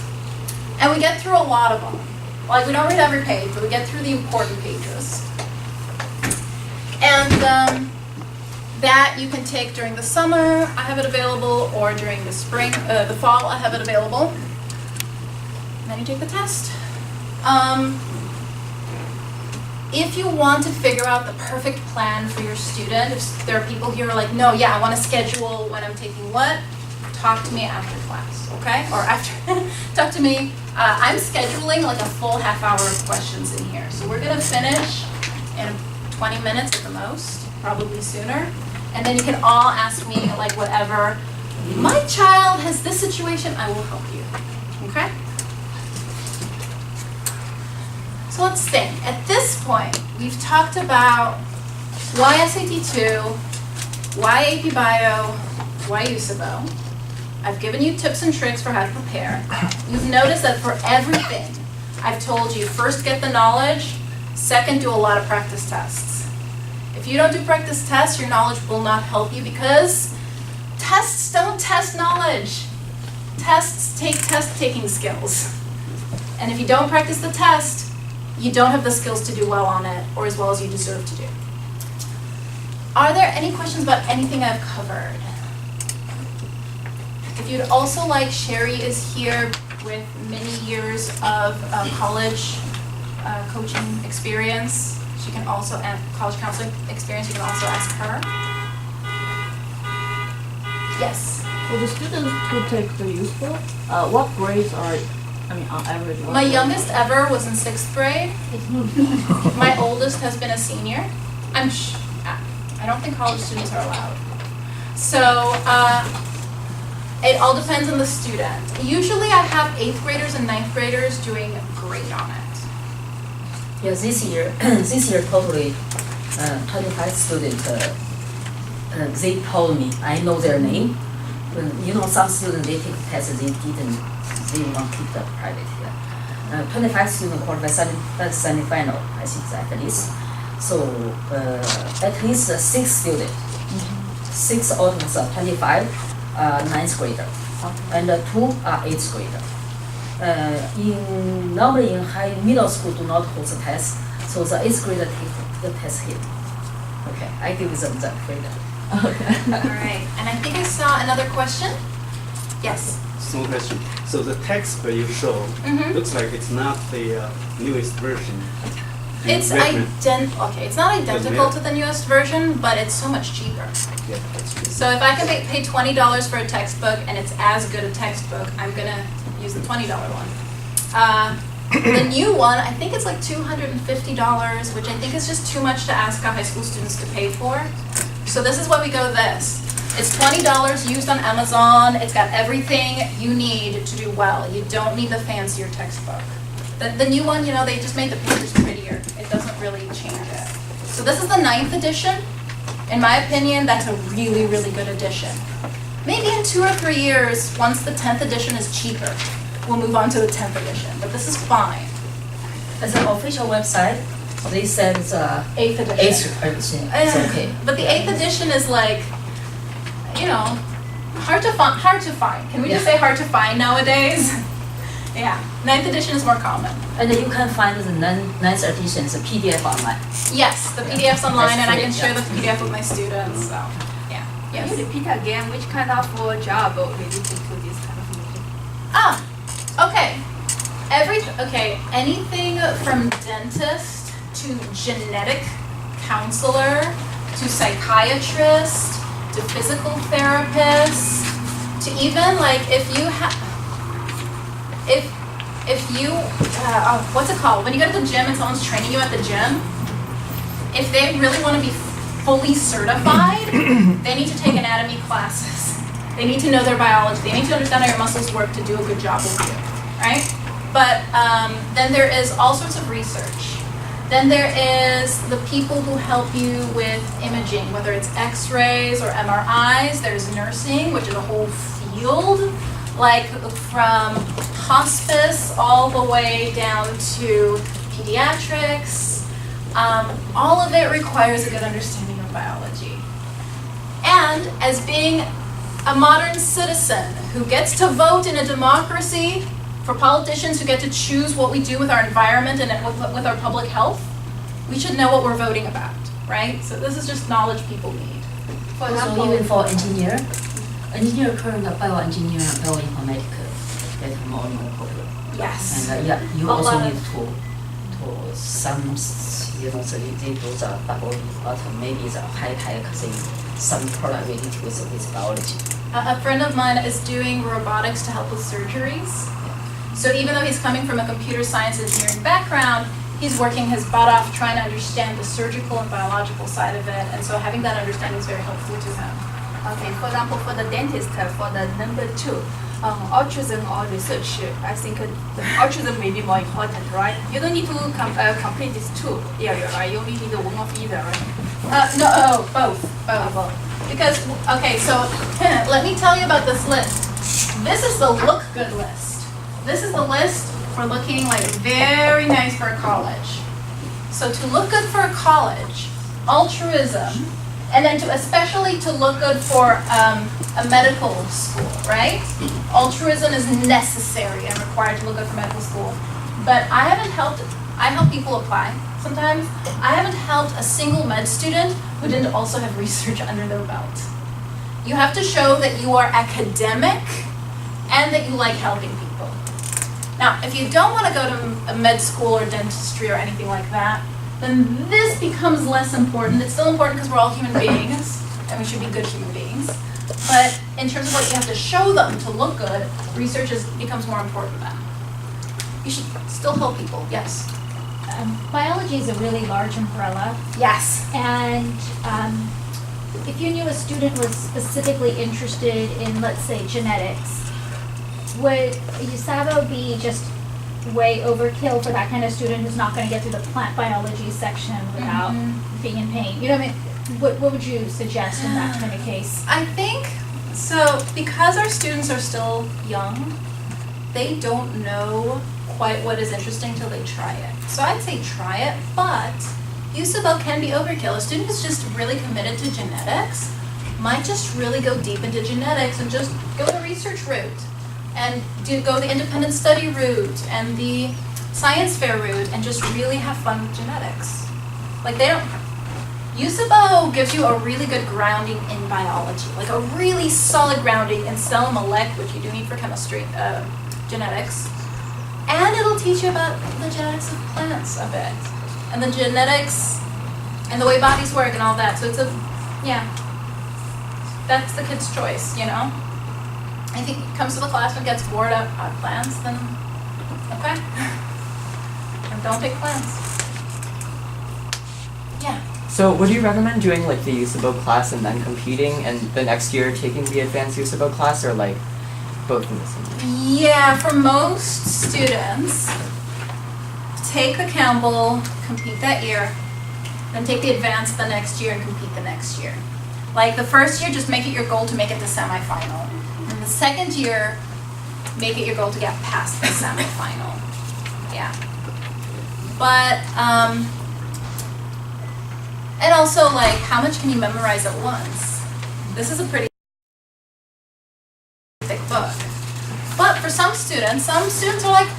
And we get through a lot of them. Like, we don't read every page, but we get through the important pages. And that you can take during the summer, I have it available, or during the spring, the fall, I have it available. And then you take the test. If you want to figure out the perfect plan for your student, if there are people here who are like, no, yeah, I want to schedule when I'm taking what, talk to me after class, okay? Or after, talk to me. I'm scheduling like a full half hour of questions in here. So we're going to finish in 20 minutes at the most, probably sooner. And then you can all ask me like whatever. My child has this situation, I will help you, okay? So let's think. At this point, we've talked about why SAT 2, why AP Bio, why USABO. I've given you tips and tricks for how to prepare. You've noticed that for everything, I've told you, first get the knowledge, second do a lot of practice tests. If you don't do practice tests, your knowledge will not help you because tests don't test knowledge. Tests take test-taking skills. And if you don't practice the test, you don't have the skills to do well on it, or as well as you deserve to do. Are there any questions about anything I've covered? If you'd also like, Sherry is here with many years of college coaching experience. She can also, and college counseling experience, you can also ask her. Yes? For the students who take the USABO, what grades are, on average? My youngest ever was in 6th grade. My oldest has been a senior. I don't think college students are allowed. So it all depends on the student. Usually I have 8th graders and 9th graders doing great on it. Yeah, this year totally 25 students, they told me, I know their name. Some students, they take the test, they want to keep the private here. 25 students qualified semi-final, I think at least. So at least 6 students 6 out of 25 ninth grader, and 2 are 8th grader. Normally in middle school do not host a test, so the 8th grader take the test here. Okay, I give them that freedom. Okay. All right, and I think I saw another question. Yes. Small question. So the textbook you show Mhm. looks like it's not the newest version. Do you It's recommend- it's not identical to the newest version, but it's so much cheaper. Yeah, that's good. So if I can pay $20 for a textbook and it's as good a textbook, I'm gonna use the $20 one. The new one, I think it's like $250, which I think is just too much to ask our high school students to pay for. So this is why we go this. It's $20 used on Amazon. It's got everything you need to do well. You don't need the fancier textbook. The new one, you know, they just made the pictures prettier. It doesn't really change it. So this is the 9th edition. In my opinion, that's a really, really good edition. Maybe in 2 or 3 years, once the 10th edition is cheaper, we'll move on to the 10th edition, but this is fine. As an official website, they said the 8th edition. 8th edition is okay. But the 8th edition is like, you know, hard to find. Can we just Yeah. say hard to find nowadays? Yeah, 9th edition is more common. And you can find the 9th edition, the PDF online. Yes, the PDF's online and I can That's share great, the PDF with my students, so, yeah, Can yes. you repeat again which kind of job related to this kind of meeting? Ah, okay. Anything from dentist to genetic counselor to psychiatrist to physical therapist to even like if you what's it called? When you go to the gym and someone's training you at the gym, if they really want to be fully certified, they need to take anatomy classes. They need to know their biology. They need to understand how your muscles work to do a good job with you, right? But then there is all sorts of research. Then there is the people who help you with imaging, whether it's x-rays or MRIs. There's nursing, which is a whole field, like from hospice all the way down to pediatrics. All of it requires a good understanding of biology. And as being a modern citizen who gets to vote in a democracy, for politicians who get to choose what we do with our environment and with our public health, we should know what we're voting about, right? So this is just knowledge people need. For Also, example, even for engineer current bioengineer and bioinformatics get more and more popular. Yes. And you A also lot need of- to some, they do the double, but maybe the high tech, some product related with biology. A friend of mine is doing robotics to help with surgeries. So even though he's coming from a computer science engineering background, he's working his butt off trying to understand the surgical and biological side of it, and so having that understanding is very helpful to him. okay, for example, for the dentist, for the number 2, autism or research, I think the autism may be more important, right? You don't need to complete these 2 areas, right? You only need one of either, right? Both. Because, okay, so let me tell you about this list. This is the look good list. This is the list for looking like very nice for a college. So to look good for a college, altruism, and then especially to look good for a medical school, right? Altruism is necessary and required to look good for medical school. But I help people apply sometimes. I haven't helped a single med student who didn't also have research under their belt. You have to show that you are academic and that you like helping people. Now, if you don't want to go to a med school or dentistry or anything like that, then this becomes less important. It's still important because we're all human beings and we should be good human beings. But in terms of what you have to show them to look good, research becomes more important then. You should still help people, yes. Biology is a really large umbrella, Yes. and if you knew a student was specifically interested in, let's say, genetics, would USABO be just way overkill for that kind of student who's not going to get through the plant biology section without being in pain? You know what I mean? What would you suggest in that kind of case? I think, so because our students are still young, they don't know quite what is interesting till they try it. So I'd say try it, but USABO can be overkill. A student is just really committed to genetics might just really go deep into genetics and just go the research route and go the independent study route and the science fair route and just really have fun with genetics. Like USABO gives you a really good grounding in biology, like a really solid grounding in cell and molecular, which you do need for chemistry, genetics. And it'll teach you about the genetics of plants a bit, and the genetics and the way bodies work and all that. So that's the kid's choice, you know? I think he comes to the class and gets bored of plants, then okay. And don't pick plants. Yeah. So would you recommend doing like the USABO class and then competing and the next year taking the advanced USABO class, or like both in the same year? Yeah, for most students, take the Campbell, compete that year, then take the advanced the next year and compete the next year. Like the first year, just make it your goal to make it to semifinal. And the second year, make it your goal to get past the semifinal. Yeah. But, and also like, how much can you memorize at once? This is a pretty thick book. But for some students are like,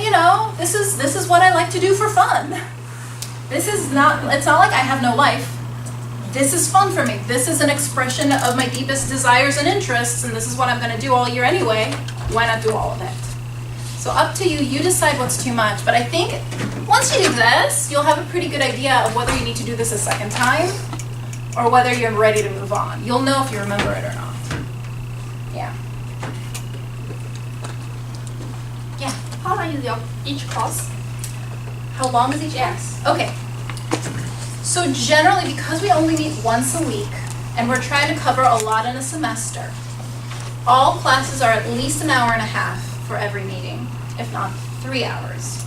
you know, this is what I like to do for fun. It's not like I have no life. This is fun for me. This is an expression of my deepest desires and interests, and this is what I'm going to do all year anyway. Why not do all of it? So up to you. You decide what's too much. But I think once you do this, you'll have a pretty good idea of whether you need to do this a second time or whether you're ready to move on. You'll know if you remember it or not. Yeah. Yeah. How long is each course? How long is each class? Okay. So generally, because we only meet once a week, and we're trying to cover a lot in a semester, all classes are at least an hour and a half for every meeting, if not 3 hours.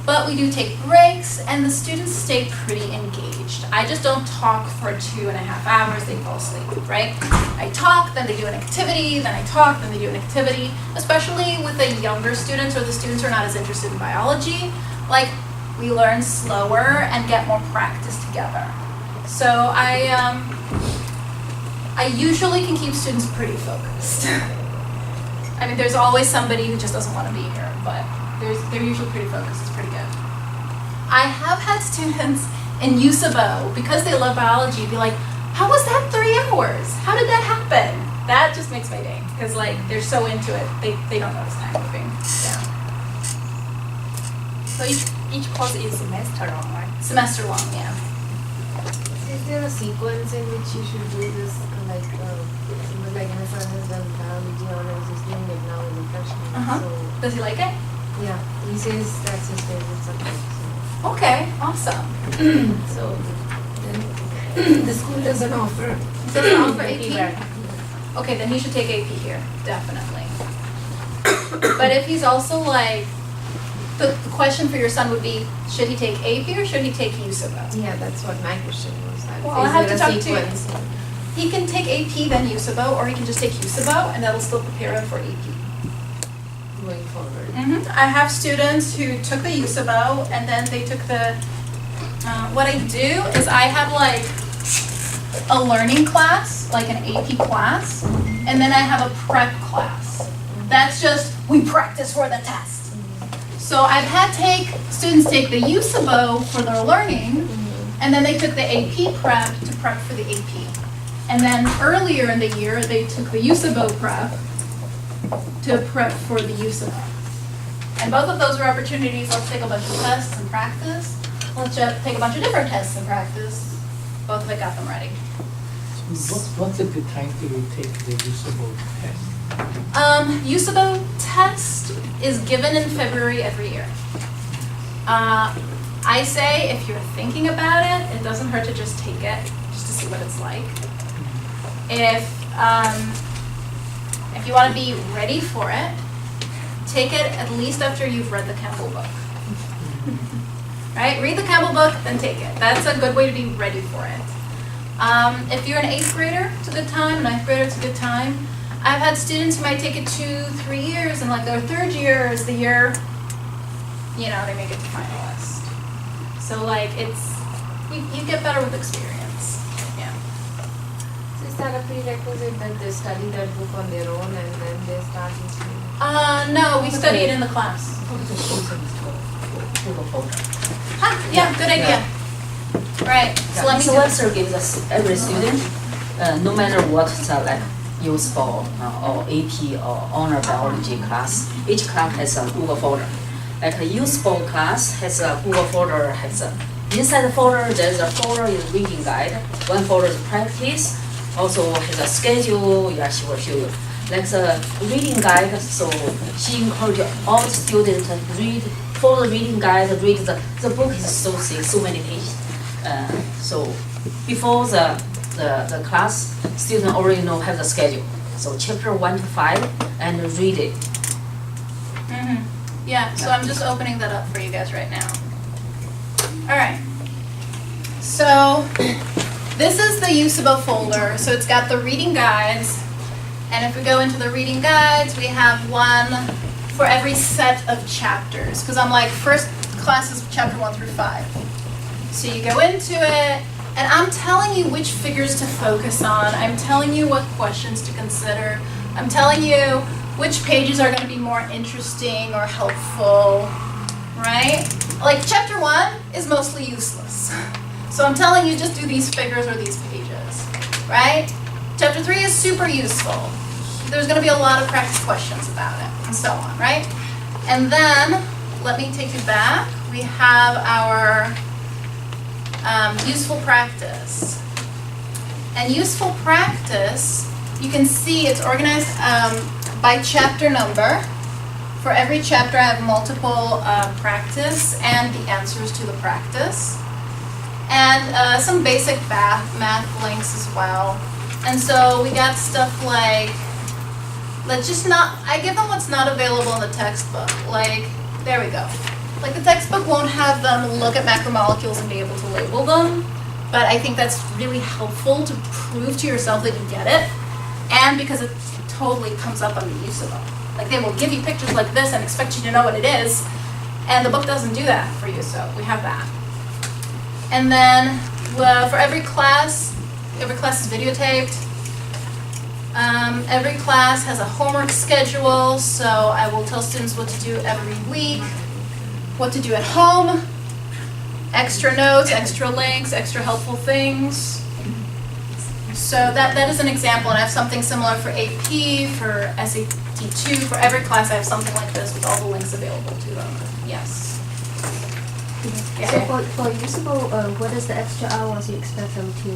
But we do take breaks, and the students stay pretty engaged. I just don't talk for 2.5 hours, they fall asleep, right? I talk, then they do an activity, then I talk, then they do an activity, especially with the younger students or the students who are not as interested in biology. Like, we learn slower and get more practice together. So I usually can keep students pretty focused. I mean, there's always somebody who just doesn't want to be here, but they're usually pretty focused. It's pretty good. I have had students in USABO, because they love biology, be like, how was that 3 hours? How did that happen? That just makes my day, because like, they're so into it, they don't notice time moving. Yeah. So each course is semester long, right? Semester long, yeah. Is there a sequence in which you should do this, like my son has done biology honors, he's doing it now in the freshman, so, Does he like it? yeah, he says that's his favorite subject, Okay, awesome. so then the school doesn't offer. Does it offer AP AP? back. Okay, then he should take AP here, definitely. But if he's also like, the question for your son would be, should he take AP or should he take USABO? Yeah, that's what my question was. Well, I'll have to Is talk there to a you. sequence? He can take AP then USABO, or he can just take USABO and that'll still prepare him for AP. Going forward. I have students who took the USABO and then they took the, what I do is I have like a learning class, like an AP class, and then I have a prep class. That's just, we practice for the test. So I've had students take the USABO for their learning, and then they took the AP prep to prep for the AP. And then earlier in the year, they took the USABO prep to prep for the USABO. And both of those were opportunities. Let's take a bunch of tests and practice. Let's take a bunch of different tests and practice. Both of it got them ready. What's a good time to take the USABO test? USABO test is given in February every year. I say if you're thinking about it, it doesn't hurt to just take it, just to see what it's like. If you want to be ready for it, take it at least after you've read the Campbell book. Right? Read the Campbell book, then take it. That's a good way to be ready for it. If you're an 8th grader, it's a good time. 9th grader, it's a good time. I've had students who might take it 2-3 years, and like their 3rd year is the year, they make it to finalist. So like you get better with experience. Yeah. that a prerequisite that they study that book on their own and then they start listening? No, we study it in the class. Yeah, good idea. Right, so let me So do this. lecture gives us every student, no matter what like useful or AP or honor biology class, each class has a Google folder. Like a useful class has a Google folder, inside the folder there's a folder is reading guide, one folder is practice, also has a schedule, yeah, she will show you. Like the reading guide, so she encourages all the students to read, follow the reading guide, read the book is so thick, so many pages. So before the class, students already know have the schedule. So chapter 1 to 5 and read it. Yeah, so I'm just opening that up for you guys right now. All right. So this is the USABO folder. So it's got the reading guides. And if we go into the reading guides, we have one for every set of chapters. Because I'm like, first class is chapter 1 through 5. So you go into it, and I'm telling you which figures to focus on. I'm telling you what questions to consider. I'm telling you which pages are going to be more interesting or helpful, right? Like chapter 1 is mostly useless. So I'm telling you just do these figures or these pages, right? Chapter 3 is super useful. There's going to be a lot of practice questions about it and so on, right? And then, let me take you back. We have our useful practice. And useful practice, you can see it's organized by chapter number. For every chapter I have multiple practice and the answers to the practice. And some basic math links as well. And so we got stuff like, I give them what's not available in the textbook. Like, there we go. Like the textbook won't have them look at macromolecules and be able to label them, but I think that's really helpful to prove to yourself that you get it, and because it totally comes up on the USABO. Like they will give you pictures like this and expect you to know what it is, and the book doesn't do that for you, so we have that. And then for every class is videotaped. Every class has a homework schedule, so I will tell students what to do every week, what to do at home, extra notes, extra links, extra helpful things. So that is an example, and I have something similar for AP, for SAT2, for every class I have something like this with all the links available to them. Yes. So for USABO, what is the extra hours you expect them to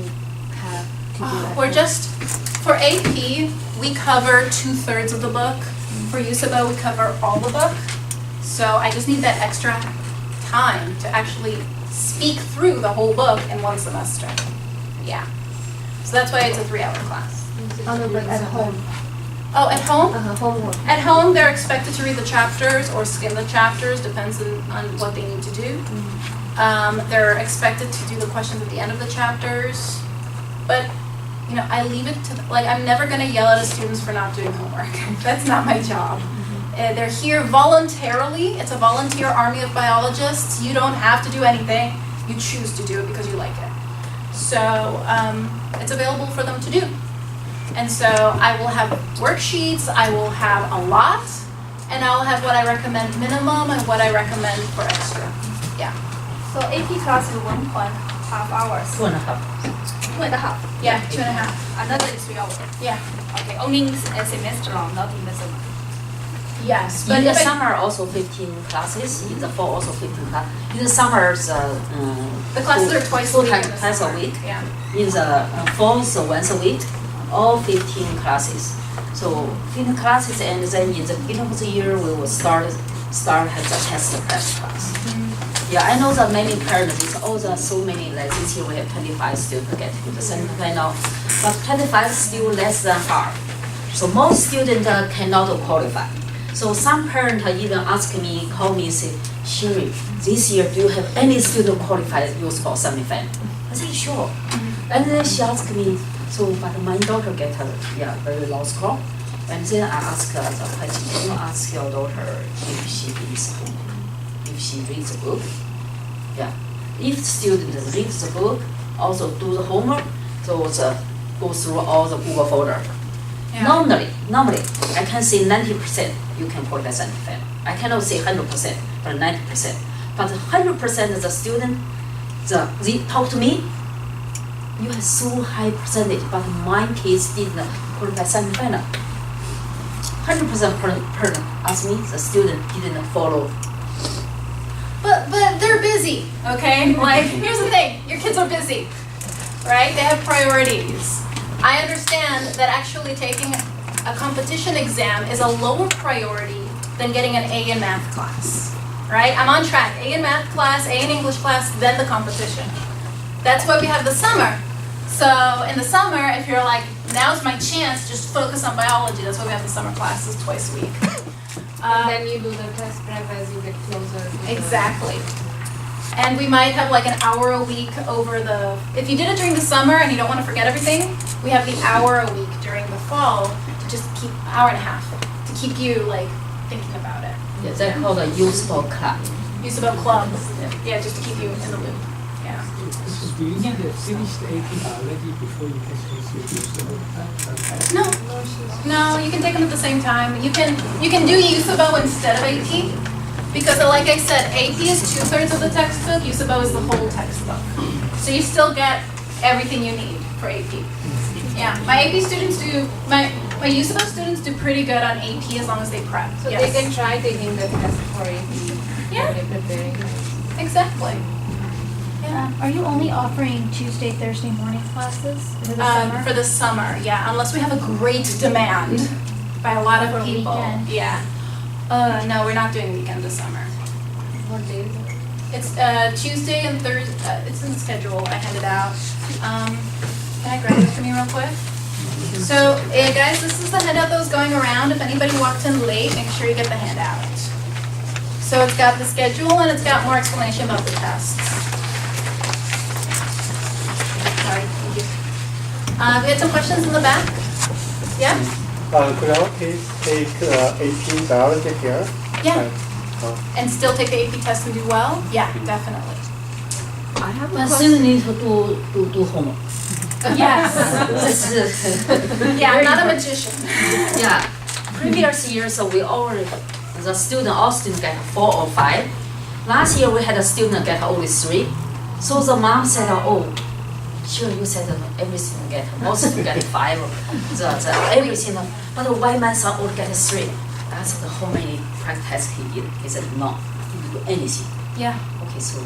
have to do that? For AP, we cover 2/3 of the book. For USABO, we cover all the book. So I just need that extra time to actually speak through the whole book in one semester. Yeah. So that's why it's a 3-hour class. Oh, no, but at home. Oh, at home? Homework. At home, they're expected to read the chapters or skim the chapters, depends on what they need to do. They're expected to do the questions at the end of the chapters. But, you know, I leave it to, I'm never going to yell at students for not doing homework. That's not my job. They're here voluntarily. It's a volunteer army of biologists. You don't have to do anything. You choose to do it because you like it. So it's available for them to do. And so I will have worksheets, I will have a lot, and I'll have what I recommend minimum and what I recommend for extra. Yeah. So AP class is 1.5 hours. 2.5. 2.5. Yeah, 2.5. Another is 3 hours. Yeah. Okay, only a semester long, not in the summer. Yes. In the if I- summer also 15 classes, in the fall also 15 classes. In the summer the classes are twice a week. in the twice a summer. week. Yeah. In the fall, so once a week, all 15 classes. So 15 classes, and then in the beginning of the year, we will start have the test prep class. Yeah, I know that many parents, it's also so many, like this year we have 25 students getting to the center right now, but 25 is still less than half. So most students cannot qualify. So some parents even ask me, call me, say, Sherry, this year do you have any student qualified USABO semifinal? I said, sure. And then she asked me, so but my daughter get a very low score. And then I ask her the question, can you ask your daughter if she reads book? If she reads a book? Yeah. If student reads the book, also do the homework, so go through all the Google folder. Yeah. Normally, I can say 90% you can qualify 75. I cannot say 100%, but 90%. But 100% of the student, they talk to me, you have so high percentage, but my kids didn't qualify 75. 100% person ask me, the student didn't follow. But they're busy, okay? Like, here's the thing, your kids are busy, right? They have priorities. I understand that actually taking a competition exam is a lower priority than getting an A in math class, right? I'm on track, A in math class, A in English class, then the competition. That's why we have the summer. So in the summer, if you're like, now's my chance, just focus on biology. That's why we have the summer classes twice a week. And then you do the test prep as you get closer. To Exactly. And we might have like an hour a week over the, if you did it during the summer and you don't want to forget everything, we have the hour a week during the fall to just keep, hour and a half, to keep you like thinking about it. Yeah, they call the USABO club. USABO clubs, yeah, just to keep you in the loop, yeah. So do you need to finish the AP biology before you can switch to USABO? No, no, you can take them at the same time. You can do USABO instead of AP, because like I said, AP is 2/3 of the textbook, USABO is the whole textbook. So you still get everything you need for AP. Yeah, my AP students do, my USABO students do pretty good on AP as long as they prep. So Yes. they can try taking the test for AP. Yeah. When they're preparing. Exactly. Are you only offering Tuesday, Thursday morning classes for the summer? For the summer, yeah, unless we have a great demand by a lot For of a people. weekend. Yeah. No, we're not doing weekend this summer. What days? It's Tuesday and Thursday. It's in the schedule. I handed out. Can I grab it from you real quick? So, guys, this is the handout that was going around. If anybody walked in late, make sure you get the handout. So it's got the schedule and it's got more explanation about the tests. Sorry, thank you. We had some questions in the back. Yeah? Could I take AP biology here? Yeah. Uh, And still take the AP test and do well? Yeah, definitely. I have a But question. still need to do homework. Yes. This is- Yeah, I'm not a magician. Yeah, previous years, we already, the student, all students get 4 or 5. Last year, we had a student get only 3. So the mom said, oh, sure, you said every student get, most student get 5, everything, but why my son only get 3? I asked how many practice tests he did. He said, no, he didn't do anything. Yeah. Okay, so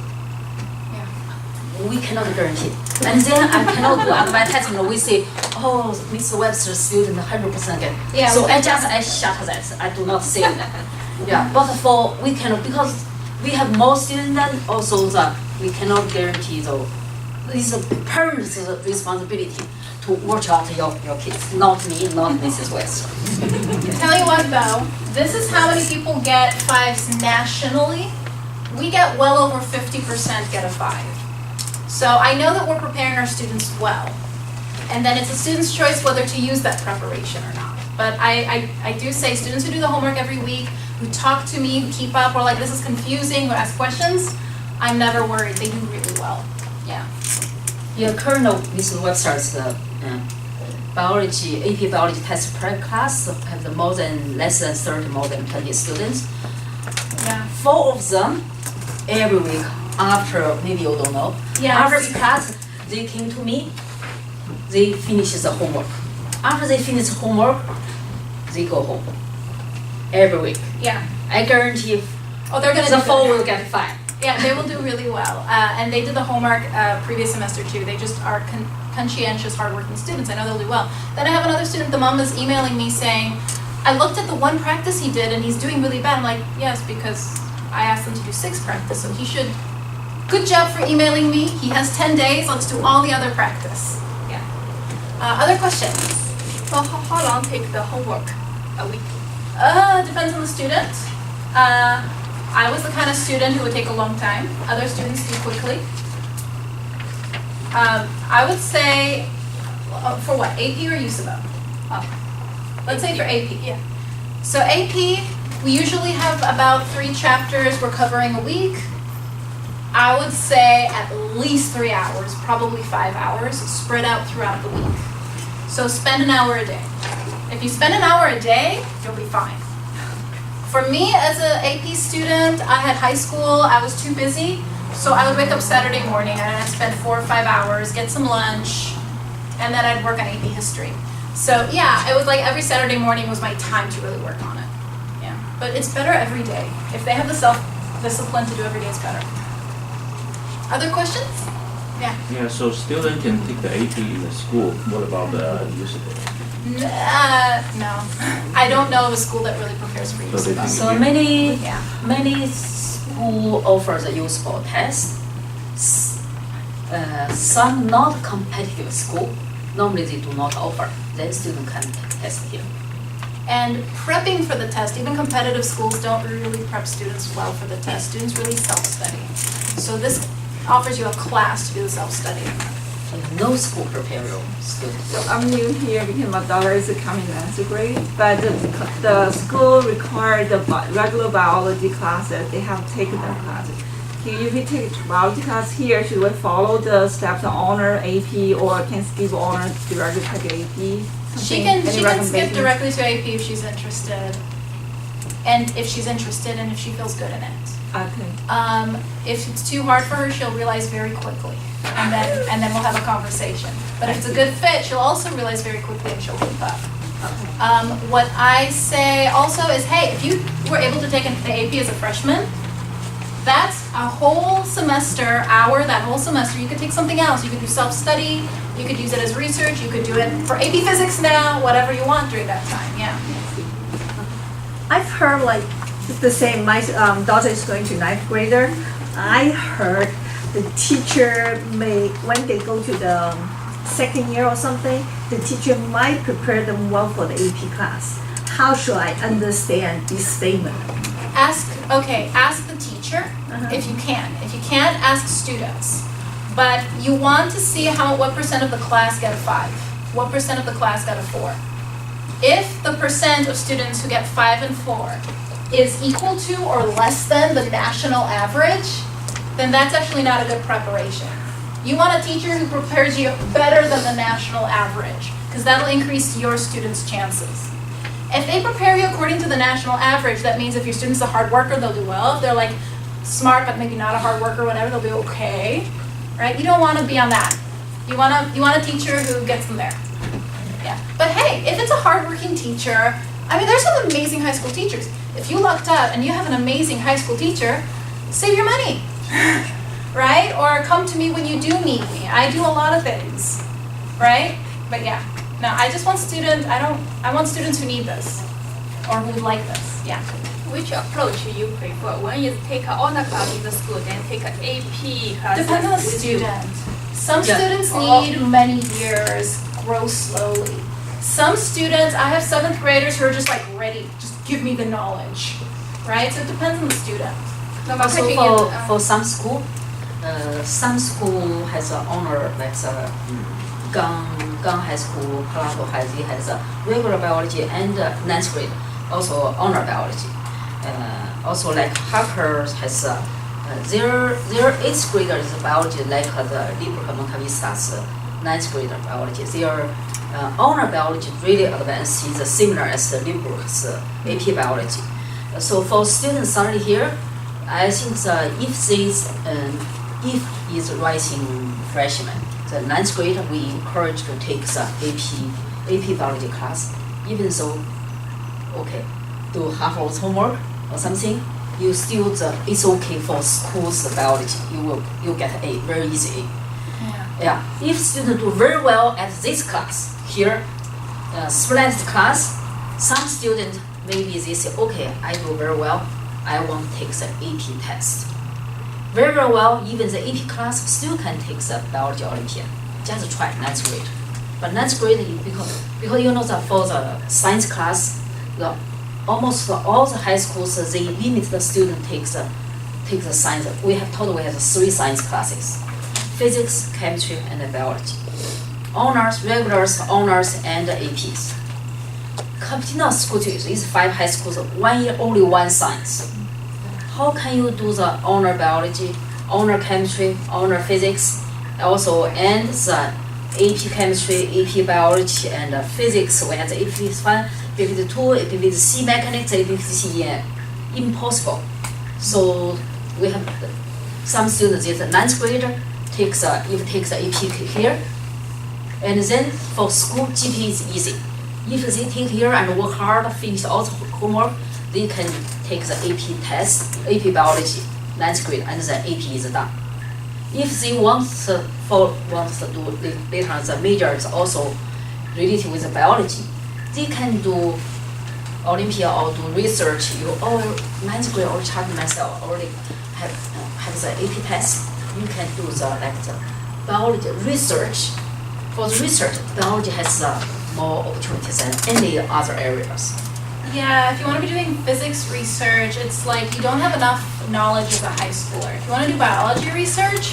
Yeah. we cannot guarantee. And then I cannot do advertisement. We say, oh, Mr. Webster's student 100% get. Yeah, So we I shut that. I do not say that. Yeah, but for we cannot, because we have more students than also we cannot guarantee though. It's a parent's responsibility to watch out your kids, not me, not Mrs. West. Tell you what though, this is how many people get 5s nationally. We get well over 50% get a 5. So I know that we're preparing our students well. And then it's a student's choice whether to use that preparation or not. But I do say students who do the homework every week, who talk to me, who keep up, or like this is confusing, who ask questions, I'm never worried. They do really well. Yeah. Yeah, currently Mrs. Webster's biology, AP biology test prep class have the less than 30, more than 20 students. Yeah. 4 of them every week after, maybe you don't know, Yeah. after the class, they came to me, they finish the homework. After they finish homework, they go home. Every week. Yeah. I guarantee Oh, they're gonna the do 4 good. will get 5. Yeah, they will do really well. And they did the homework previous semester too. They just are conscientious, hardworking students. I know they'll do well. Then I have another student, the mom is emailing me saying, I looked at the one practice he did and he's doing really bad. I'm like, yes, because I asked him to do 6 practice, so he should. Good job for emailing me. He has 10 days. Let's do all the other practice. Yeah. Other questions? So how long take the homework a week? Depends on the student. I was the kind of student who would take a long time. Other students do quickly. I would say, for what, AP or USABO? Let's say for AP. Yeah. So AP, we usually have about 3 chapters we're covering a week. I would say at least 3 hours, probably 5 hours, spread out throughout the week. So spend an hour a day. If you spend an hour a day, you'll be fine. For me, as an AP student, I had high school, I was too busy, so I would wake up Saturday morning and I'd spend 4 or 5 hours, get some lunch, and then I'd work on AP history. So yeah, it was like every Saturday morning was my time to really work on it. Yeah, but it's better every day. If they have the self-discipline to do every day, it's better. Other questions? Yeah. Yeah, so student can take the AP in the school. What about the USABO? No. I don't know of a school that really prepares for So they USABO. think- So many Yeah. many school offers a useful test. Some not competitive school normally they do not offer. Then student can test here. And prepping for the test, even competitive schools don't really prep students well for the test. Students really self-study. So this offers you a class to do the self-study. And no school prepare your student. So I'm new here because my daughter is coming ninth grade, but the school required the regular biology classes. They have taken their classes. If you take biology class here, should we follow the steps of honor AP or can skip honor directly take AP? She Something- can any skip recommendations? directly to AP if she's interested. And if she's interested and if she feels good in it. Okay. If it's too hard for her, she'll realize very quickly. And then we'll have a conversation. But if it's a good fit, she'll also realize very quickly and she'll keep up. What I say also is, hey, if you were able to take the AP as a freshman, that's a whole semester, that whole semester, you could take something else. You could do self-study, you could use it as research, you could do it for AP Physics now, whatever you want during that time, yeah. I've heard like the same, my daughter is going to ninth grader. I heard the teacher may, when they go to the second year or something, the teacher might prepare them well for the AP class. How should I understand this statement? Ask the teacher if you can. If you can't, ask students. But you want to see what percent of the class get a 5, what percent of the class got a 4. If the percent of students who get 5 and 4 is equal to or less than the national average, then that's actually not a good preparation. You want a teacher who prepares you better than the national average, because that'll increase your students' chances. If they prepare you according to the national average, that means if your student's a hard worker, they'll do well. If they're like smart but maybe not a hard worker, whatever, they'll be okay, right? You don't want to be on that. You want a teacher who gets them there. Yeah. But hey, if it's a hardworking teacher, I mean, there's some amazing high school teachers. If you lucked out and you have an amazing high school teacher, save your money, right? Or come to me when you do need me. I do a lot of things, right? But yeah, no, I just want I want students who need this or who would like this, yeah. Which approach you prefer? One is take an honor class in the school, then take an AP class. Depends on the with you. student. Some Yeah. students need many years, grow slowly. Some students, I have 7th graders who are just like ready, just give me the knowledge, right? So it depends on the student. No, my Also question is, for some school has an honor like Gun High School, Plato has a regular biology and ninth grade also honor biology. Also like Harper has their 8th grader is biology like the Libra Monta Vista's 9th grader biology. Their honor biology really advanced is similar as the Libro's AP biology. So for students starting here, I think if is rising freshman, the 9th grade we encourage to take the AP biology class. Even so, okay, do half of homework or something, you still it's okay for school's biology. You get A, very easy A. Yeah. If students do very well at this class here, splendid class, some student maybe they say, okay, I do very well, I want to take the AP test. Very, very well, even the AP class still can take the biology Olympiad. Just try 9th grade. But 9th grade, because you know that for the science class, almost all the high schools, they limit the student take the science. We have 3 science classes: physics, chemistry, and biology. Honors, regulars, honors, and APs. Capital School is 5 high schools, 1 year only 1 science. How can you do the honor biology, honor chemistry, honor physics, also and the AP chemistry, AP biology, and physics. We have the AP 1, AP 2, AP C mechanics, AP C impossible. So we have some students, is a 9th grader, takes the AP here. And then for school, GP is easy. If they take here and work hard, finish all the homework, they can take the AP test, AP biology, 9th grade, and then AP is done. If they want to do later the major is also related with the biology, they can do Olympia or do research. You all 9th grade or child myself already have the AP test. You can do the biology research. For the research, biology has more opportunities than any other areas. Yeah, if you want to be doing physics research, it's like you don't have enough knowledge as a high schooler. If you want to do biology research,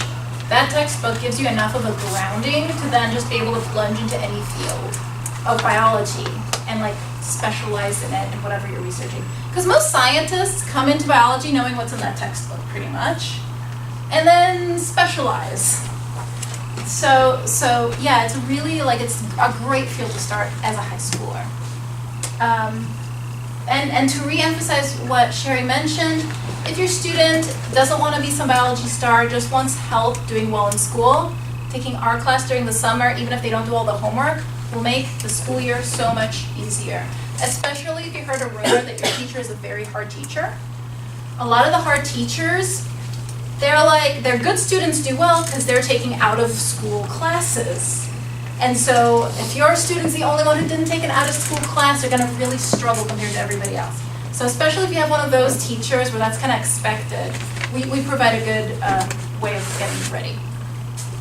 that textbook gives you enough of a grounding to then just be able to plunge into any field of biology and like specialize in it and whatever you're researching. Because most scientists come into biology knowing what's in that textbook pretty much, and then specialize. So yeah, it's really like it's a great field to start as a high schooler. And to re-emphasize what Sherry mentioned, if your student doesn't want to be some biology star, just wants help doing well in school, taking our class during the summer, even if they don't do all the homework, will make the school year so much easier. Especially if you heard a rumor that your teacher is a very hard teacher. A lot of the hard teachers, they're good students do well because they're taking out of school classes. And so if your student's the only one who didn't take an out of school class, they're gonna really struggle compared to everybody else. So especially if you have one of those teachers where that's kind of expected, we provide a good way of getting you ready.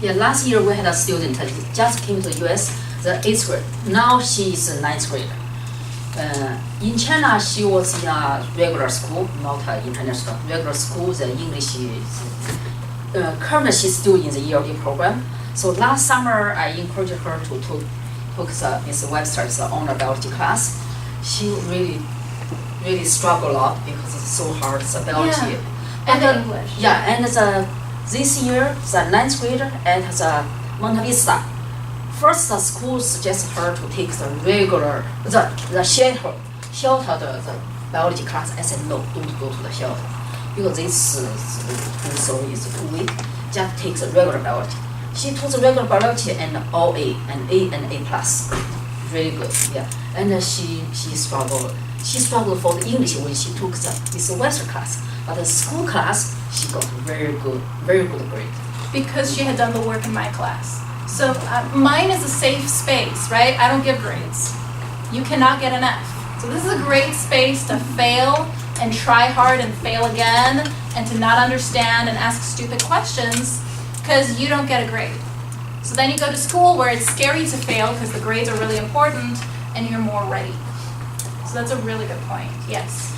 Yeah, last year we had a student that just came to the US, the 8th grade. Now she is a 9th grader. In China, she was in a regular school, not an international, regular school, the English is, currently she's still in the ELD program. So last summer, I encouraged her to took Ms. Webster's honor biology class. She really struggled a lot because it's so hard, the biology. Yeah. And English. Yeah, and this year, the 9th grader at the Monta Vista, first the school suggested her to take the regular, the shelter the biology class. I said, no, don't go to the shelter. Because this school is too weak, just take the regular biology. She took the regular biology and all A and A plus. Really good, yeah. And she struggled. She struggled for the English when she took this Western class. But the school class, she got very good grade. Because she had done the work in my class. So mine is a safe space, right? I don't give grades. You cannot get an F. So this is a great space to fail and try hard and fail again and to not understand and ask stupid questions because you don't get a grade. So then you go to school where it's scary to fail because the grades are really important and you're more ready. So that's a really good point. Yes?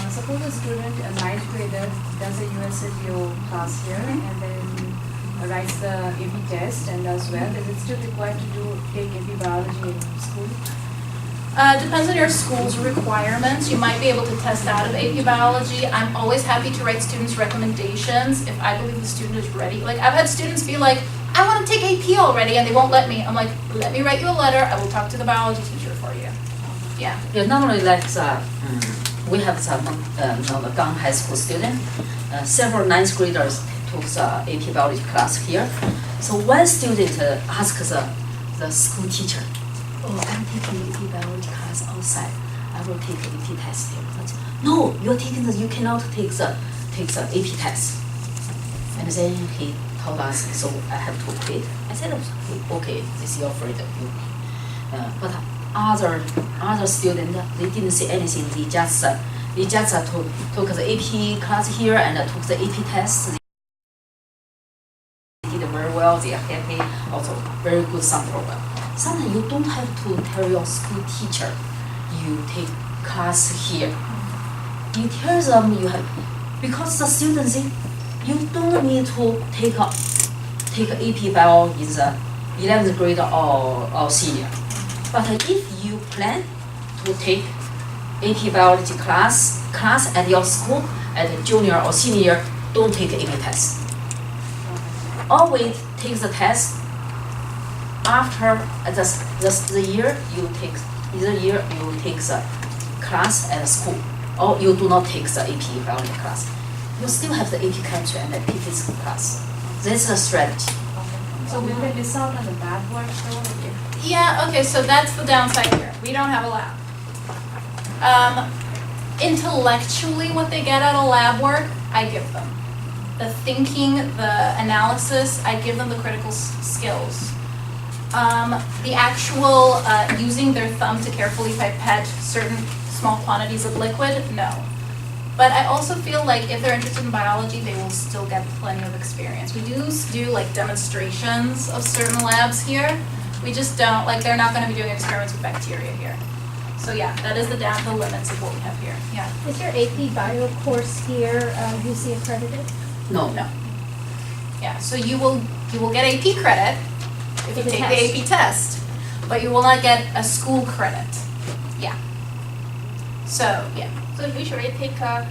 Suppose a student, a 9th grader, does a USABO class here and then writes the AP test and does well. Is it still required to take AP biology in school? Depends on your school's requirements. You might be able to test out of AP biology. I'm always happy to write students recommendations if I believe the student is ready. Like I've had students be like, I want to take AP already and they won't let me. I'm like, let me write you a letter. I will talk to the biology teacher for you. Yeah. Yeah, normally like we have some Gang High School student. Several 9th graders took the AP biology class here. So one student asked the school teacher, oh, I'm taking AP biology class outside. I will take AP test here. But, no, you cannot take the AP test. And then he told us, so I have to quit. I said, okay, this is your freedom. But other students, they didn't say anything. They just took the AP class here and took the AP test. They did very well. They are happy. Also, very good summer program. Sometimes you don't have to tell your school teacher you take class here. You tell them you have, because the students, you don't need to take AP bio in the 11th grade or senior. But if you plan to take AP biology class at your school, at junior or senior, don't take AP test. Always take the test after the year you take the class at school, or you do not take the AP biology class, you still have the AP chemistry and AP physics class. That's the strategy. So we will miss out on the lab work though? Yeah, okay, so that's the downside here. We don't have a lab. Intellectually, what they get out of lab work, I give them. The thinking, the analysis, I give them the critical skills. The actual using their thumb to carefully pipette certain small quantities of liquid, no. But I also feel like if they're interested in biology, they will still get plenty of experience. We do like demonstrations of certain labs here. We just don't, like they're not going to be doing experiments with bacteria here. So yeah, that is the limits of what we have here, yeah. Is your AP Bio course here UC accredited? No. No. Yeah, so you will get AP credit if you For the take test. the AP test, but you will not get a school credit. Yeah. So, yeah. So usually take the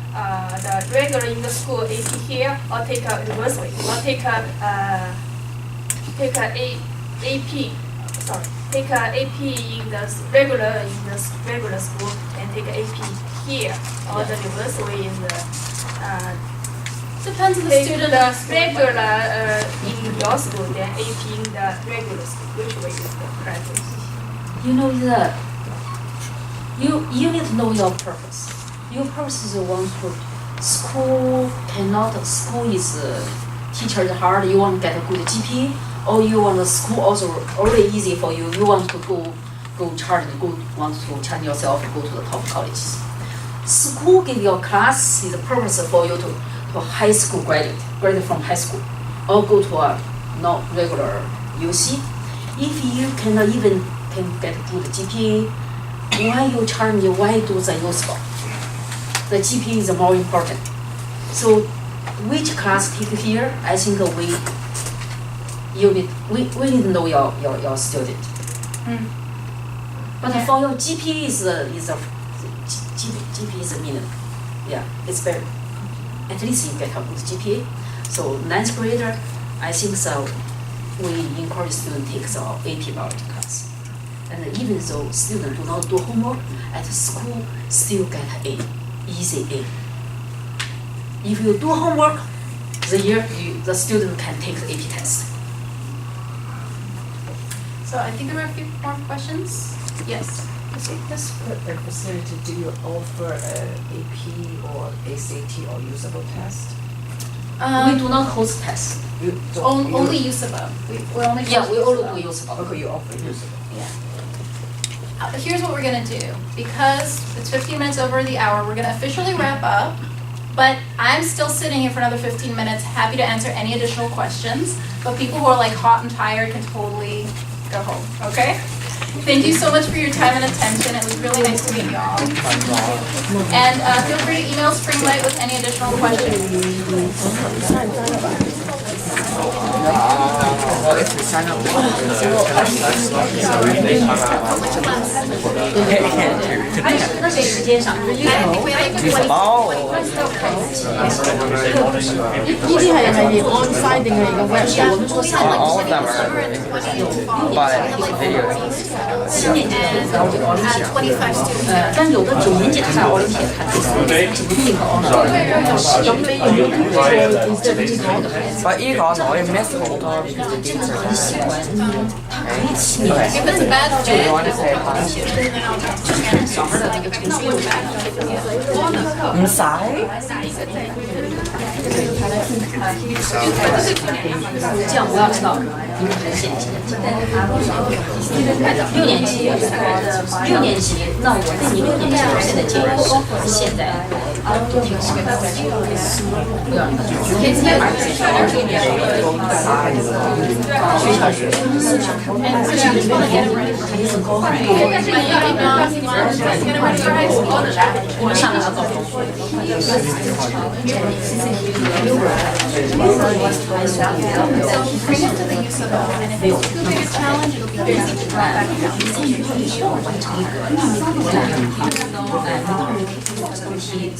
regular in the school AP here, or take a university, or take a AP in the regular school, and take a AP here, or the university in the Depends on the take student. the regular in your school, then AP in the regular school. Which way is the practice? You know you need to know your purpose. Your purpose is you want to school is teacher is hard. You want to get a good GP, or you want the school also already easy for you. You want to want to charge yourself go to the top colleges. School give your class is the purpose for you to high school graduate from high school, or go to a not regular UC. If you cannot even can get good GPA, why you charge me? Why do the USABO? The GPA is more important. So which class take here? I think we need to know your student. But for your GPA GPA is a minimum. Yeah, it's better. At least you get a good GPA. So 9th grader, I think so. We encourage students to take the AP biology class. And even though students do not do homework at school, still get A, easy A. If you do homework, the student can take the AP test. So I think there were a few more questions. Yes. This facility, do you offer AP or ACT or USABO test? We do not host tests. You don't. Only USABO. We're only Yeah, we only USABO. do USABO. Okay, you offer USABO. Yeah. Here's what we're gonna do. Because it's 15 minutes over the hour, we're gonna officially wrap up. But I'm still sitting here for another 15 minutes, happy to answer any additional questions. But people who are like hot and tired can totally go home, okay? Thank you so much for your time and attention. It was really nice to meet you all. And feel free to email Springlight with any additional questions. Well, if we sign up, all of them are, but video. 25 students. 但有的9年级他在奥林匹克看But you got no, you missed home because the games are If it's a bad Do you fit, want to say hi? then I'll talk to Janice on it. If it's not a bad fit, yeah. I'm sorry. 这样我要知道你们还是现几年级？6年级，那我对你6年级表现的建议是现在挺好的，不要我们上来了高中。So bring it to the USABO, and if it's too big a challenge, it'll be very easy to drop back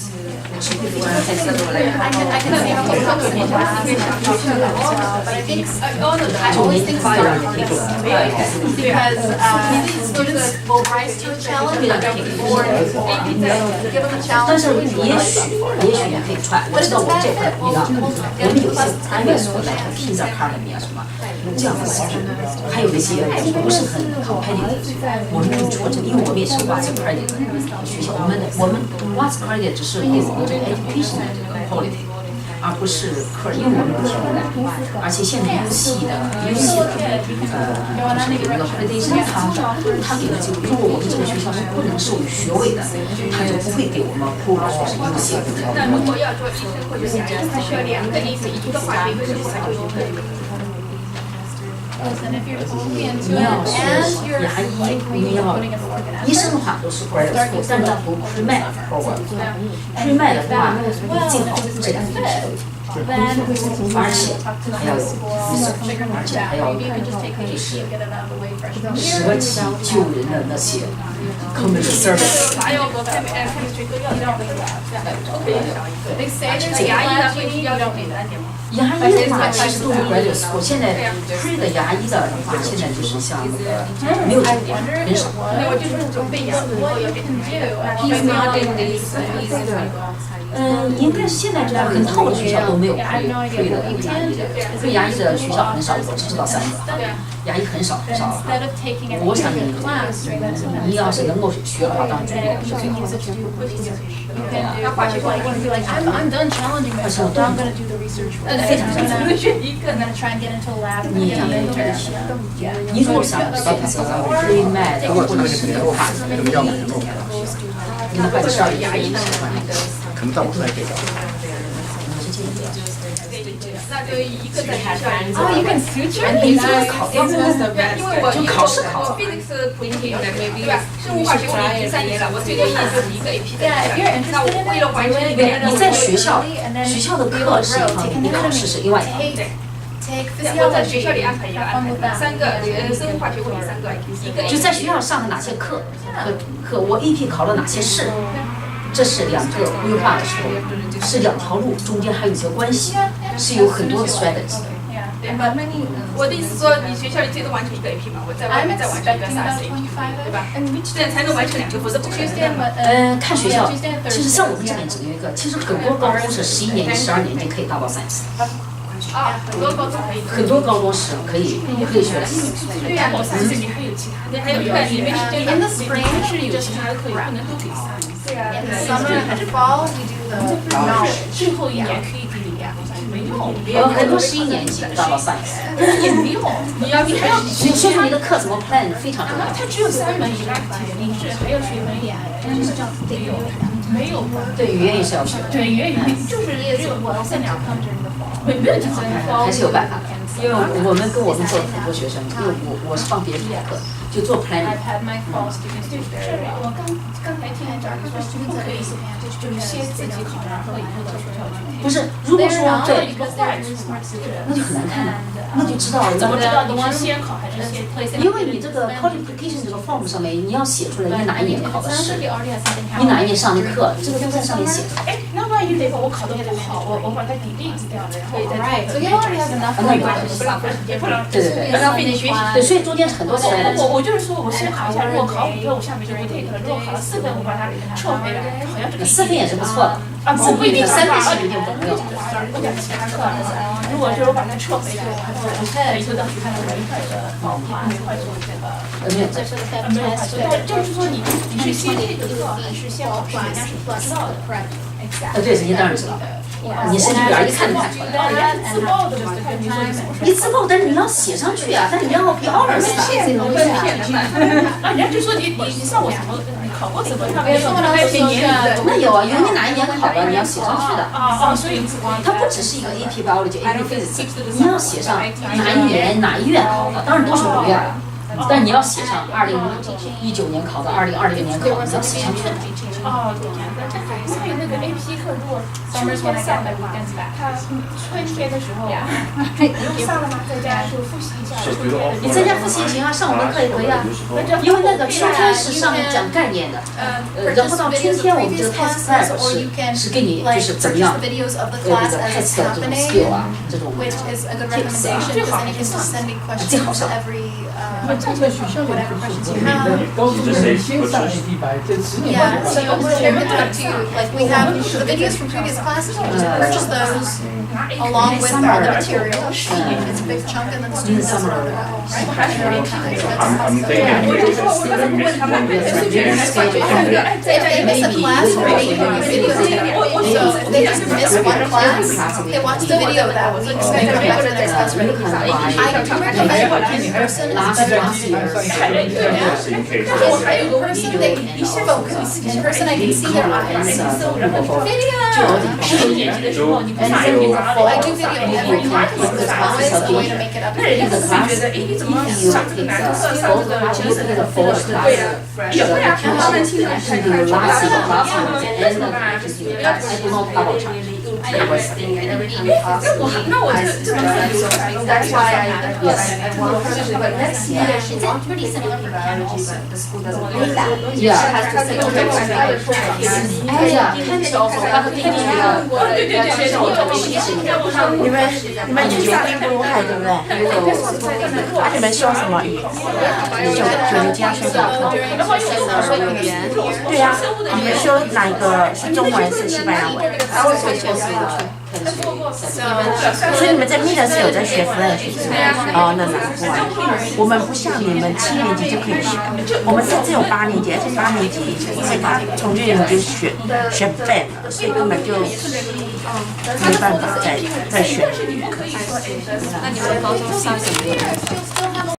down. I can see how it helps me. But I think, I always think because students will rise to a challenge, or give them a challenge. 但是也许你可以try。我知道我们这块不一样，我们有些private school like Pizza Academy 啊什么这样的 scheme， 还有一些不是很 competitive， 我们做这，因为我们也是 What's Credit 的学校，我们 What's Credit 只是给我们这个 education 的这个 quality。而不是课，因为我们不是的，而且现在游戏的就是那个 accreditation， 他给的这个，如果我们这个学校是不能授予学位的，他就不会给我们 approve 是优先的。那如果要做医生或者牙医，他需要2个医生，一个化学，一个是材料科。And if you're fully into 你 it 要是 and you're 牙医， really 你要 putting in the work and 医生的话都是 graduate school， 但是要读 pre-med program，pre-med 的话最好这2个学位。而且还要有 research， 而且还要就是舍己救人的那些 community service。还有个 chemistry 都要They say there's 牙医 a 呢 lab 会 you 需 need, 要 you 用 don't 你 need 的 that. 牙医的话其实都是 graduate school， 现在 pre 的牙医的话，现在就是像那个没有很少。那我就是准备牙，以后要变成这个。He's not in these. 应该是现在这样很多的学校都没有 pre 的牙医的，pre 牙医的学校很少，我只知道3个，牙医很少很少。我想你要是能够学的话，当然最好是最好的。I'm done challenging myself. Now I'm going to do the research. I'm going to try and get into a lab and get an internship. 你如果想学 pre-med 或者是 pass， 你的话至少牙医喜欢。可能到我这来这个。那就一个在学校里。Oh, you can suture? 你这个考，要不因为我就考试考。physics 普通体对吧？生物化学我已经3年了，我最多也就是一个 AP 的。那我为了完成一个你在学校的课是一方面，你考试是另外一方面。我在学校里安排一个安排，3个生物化学物理3个，一个就在学校上的哪些课我 AP 考了哪些试，这是2个规划的时候，是2条路，中间还有一些关系，是有很多的 strategy。我的意思说，你学校里最多完成一个 AP 嘛，我在外面再完成一个3 AP， 对吧？这样才能完成2个，否则不可能。看学校，其实像我们这边只有一个，其实很多高中是11年级、12年级可以达到3次。很多高中可以。很多高中是可以学的。对呀，我3岁你还有其他的，还有你们是 In the spring, 是有其他的课，不能都给3。对呀。 In the summer and fall, we do the knowledge. 最后1年可以给你2，没用。很多11年级达到3次。也没用，你还要所以说明你的课怎么 plan 非常重要。它只有3门语言，你是还要学文言，没有。对，语言也是要学。对，语言就是只有我在2科。没有这还是有办法的，因为我们跟我们做很多学生，因为我是帮别人排课，就做 planning。我刚才听你讲，说不可以，就是先自己考，然后以后到学校去。不是，如果说对，那就很难看了，那就知道怎么知道你是先考还是先 place？ 因为你这个 qualification 这个 form 上面你要写出来你哪一年考的试，你哪一年上的课，这个都在上面写的。哎，那万一哪个我考的不好，我把它 delete 掉了，然后So you already have enough. 没关系，不浪费时间，不浪费时间，浪费你学习。对，所以中间很多时间。我就是说，我先考一下，如果考5分，我下面就不 take 了；如果考了4分，我把它撤回来，好像这个4分也是不错的。我不一定3分是一定不能用。不讲其他课了，如果就是我把它撤回来，以后到学校我一块的报花，一块做这个。没有，就是说你是先 take 课还是先考试，人家是不知道的。对，人家当然知道。你身体表一看就看出来了。自报的嘛，你自报，但是你要写上去啊，但是你要be honest 啊。人家就说你上我什么，你考过什么？他没说还有些年那有啊，有你哪一年考的，你要写上去的。所以它不只是一个 AP biology、AP physics， 你要写上哪一年哪一月考的，当然都是5月了。但是你要写上2019年考的2020年考的，你要写上去。哦，对呀，因为那个 AP 课如果秋天上的话，它春天的时候不用上了吗？在家就复习一下。你在家复习也行啊，上我们课也可以啊。因为那个秋天是上讲概念的，然后到春天我们这个 test prep 是给你就是怎么样，这个 test 的这种 skill 啊，这种 tips 啊，最好上。这个学校里不是高中生先上 AP 班，这10年 Yeah, so Chair can talk to you, like we have the videos from previous classes, you can just purchase those along with all the materials. It's a big chunk and then the student does it on their own, right? I'm thinking maybe the student miss one If they miss a class, we're making a video. So if they just miss one class, they watch the video that week, so they come back to the next class ready. I do recommend in person is in case in person they focus. In person I can see their eyes. Video! I do video every class. There's always a way to make it up. That's why I want her, but next year she wants pretty similar for biology, but the school doesn't want that. She has to say,哎呀，看着他的弟弟了，你们去上英不海对不对？那你们修什么语？九年级要修什么课？语言。对呀，你们修哪一个？是中文是西班牙文？所以你们在密的是有在学 French 哦，那难怪。我们不像你们7年级就可以学，我们甚至有8年级，而且8年级因为他从6年级就学 band 了，所以根本就没办法再选。那你们高中上什么？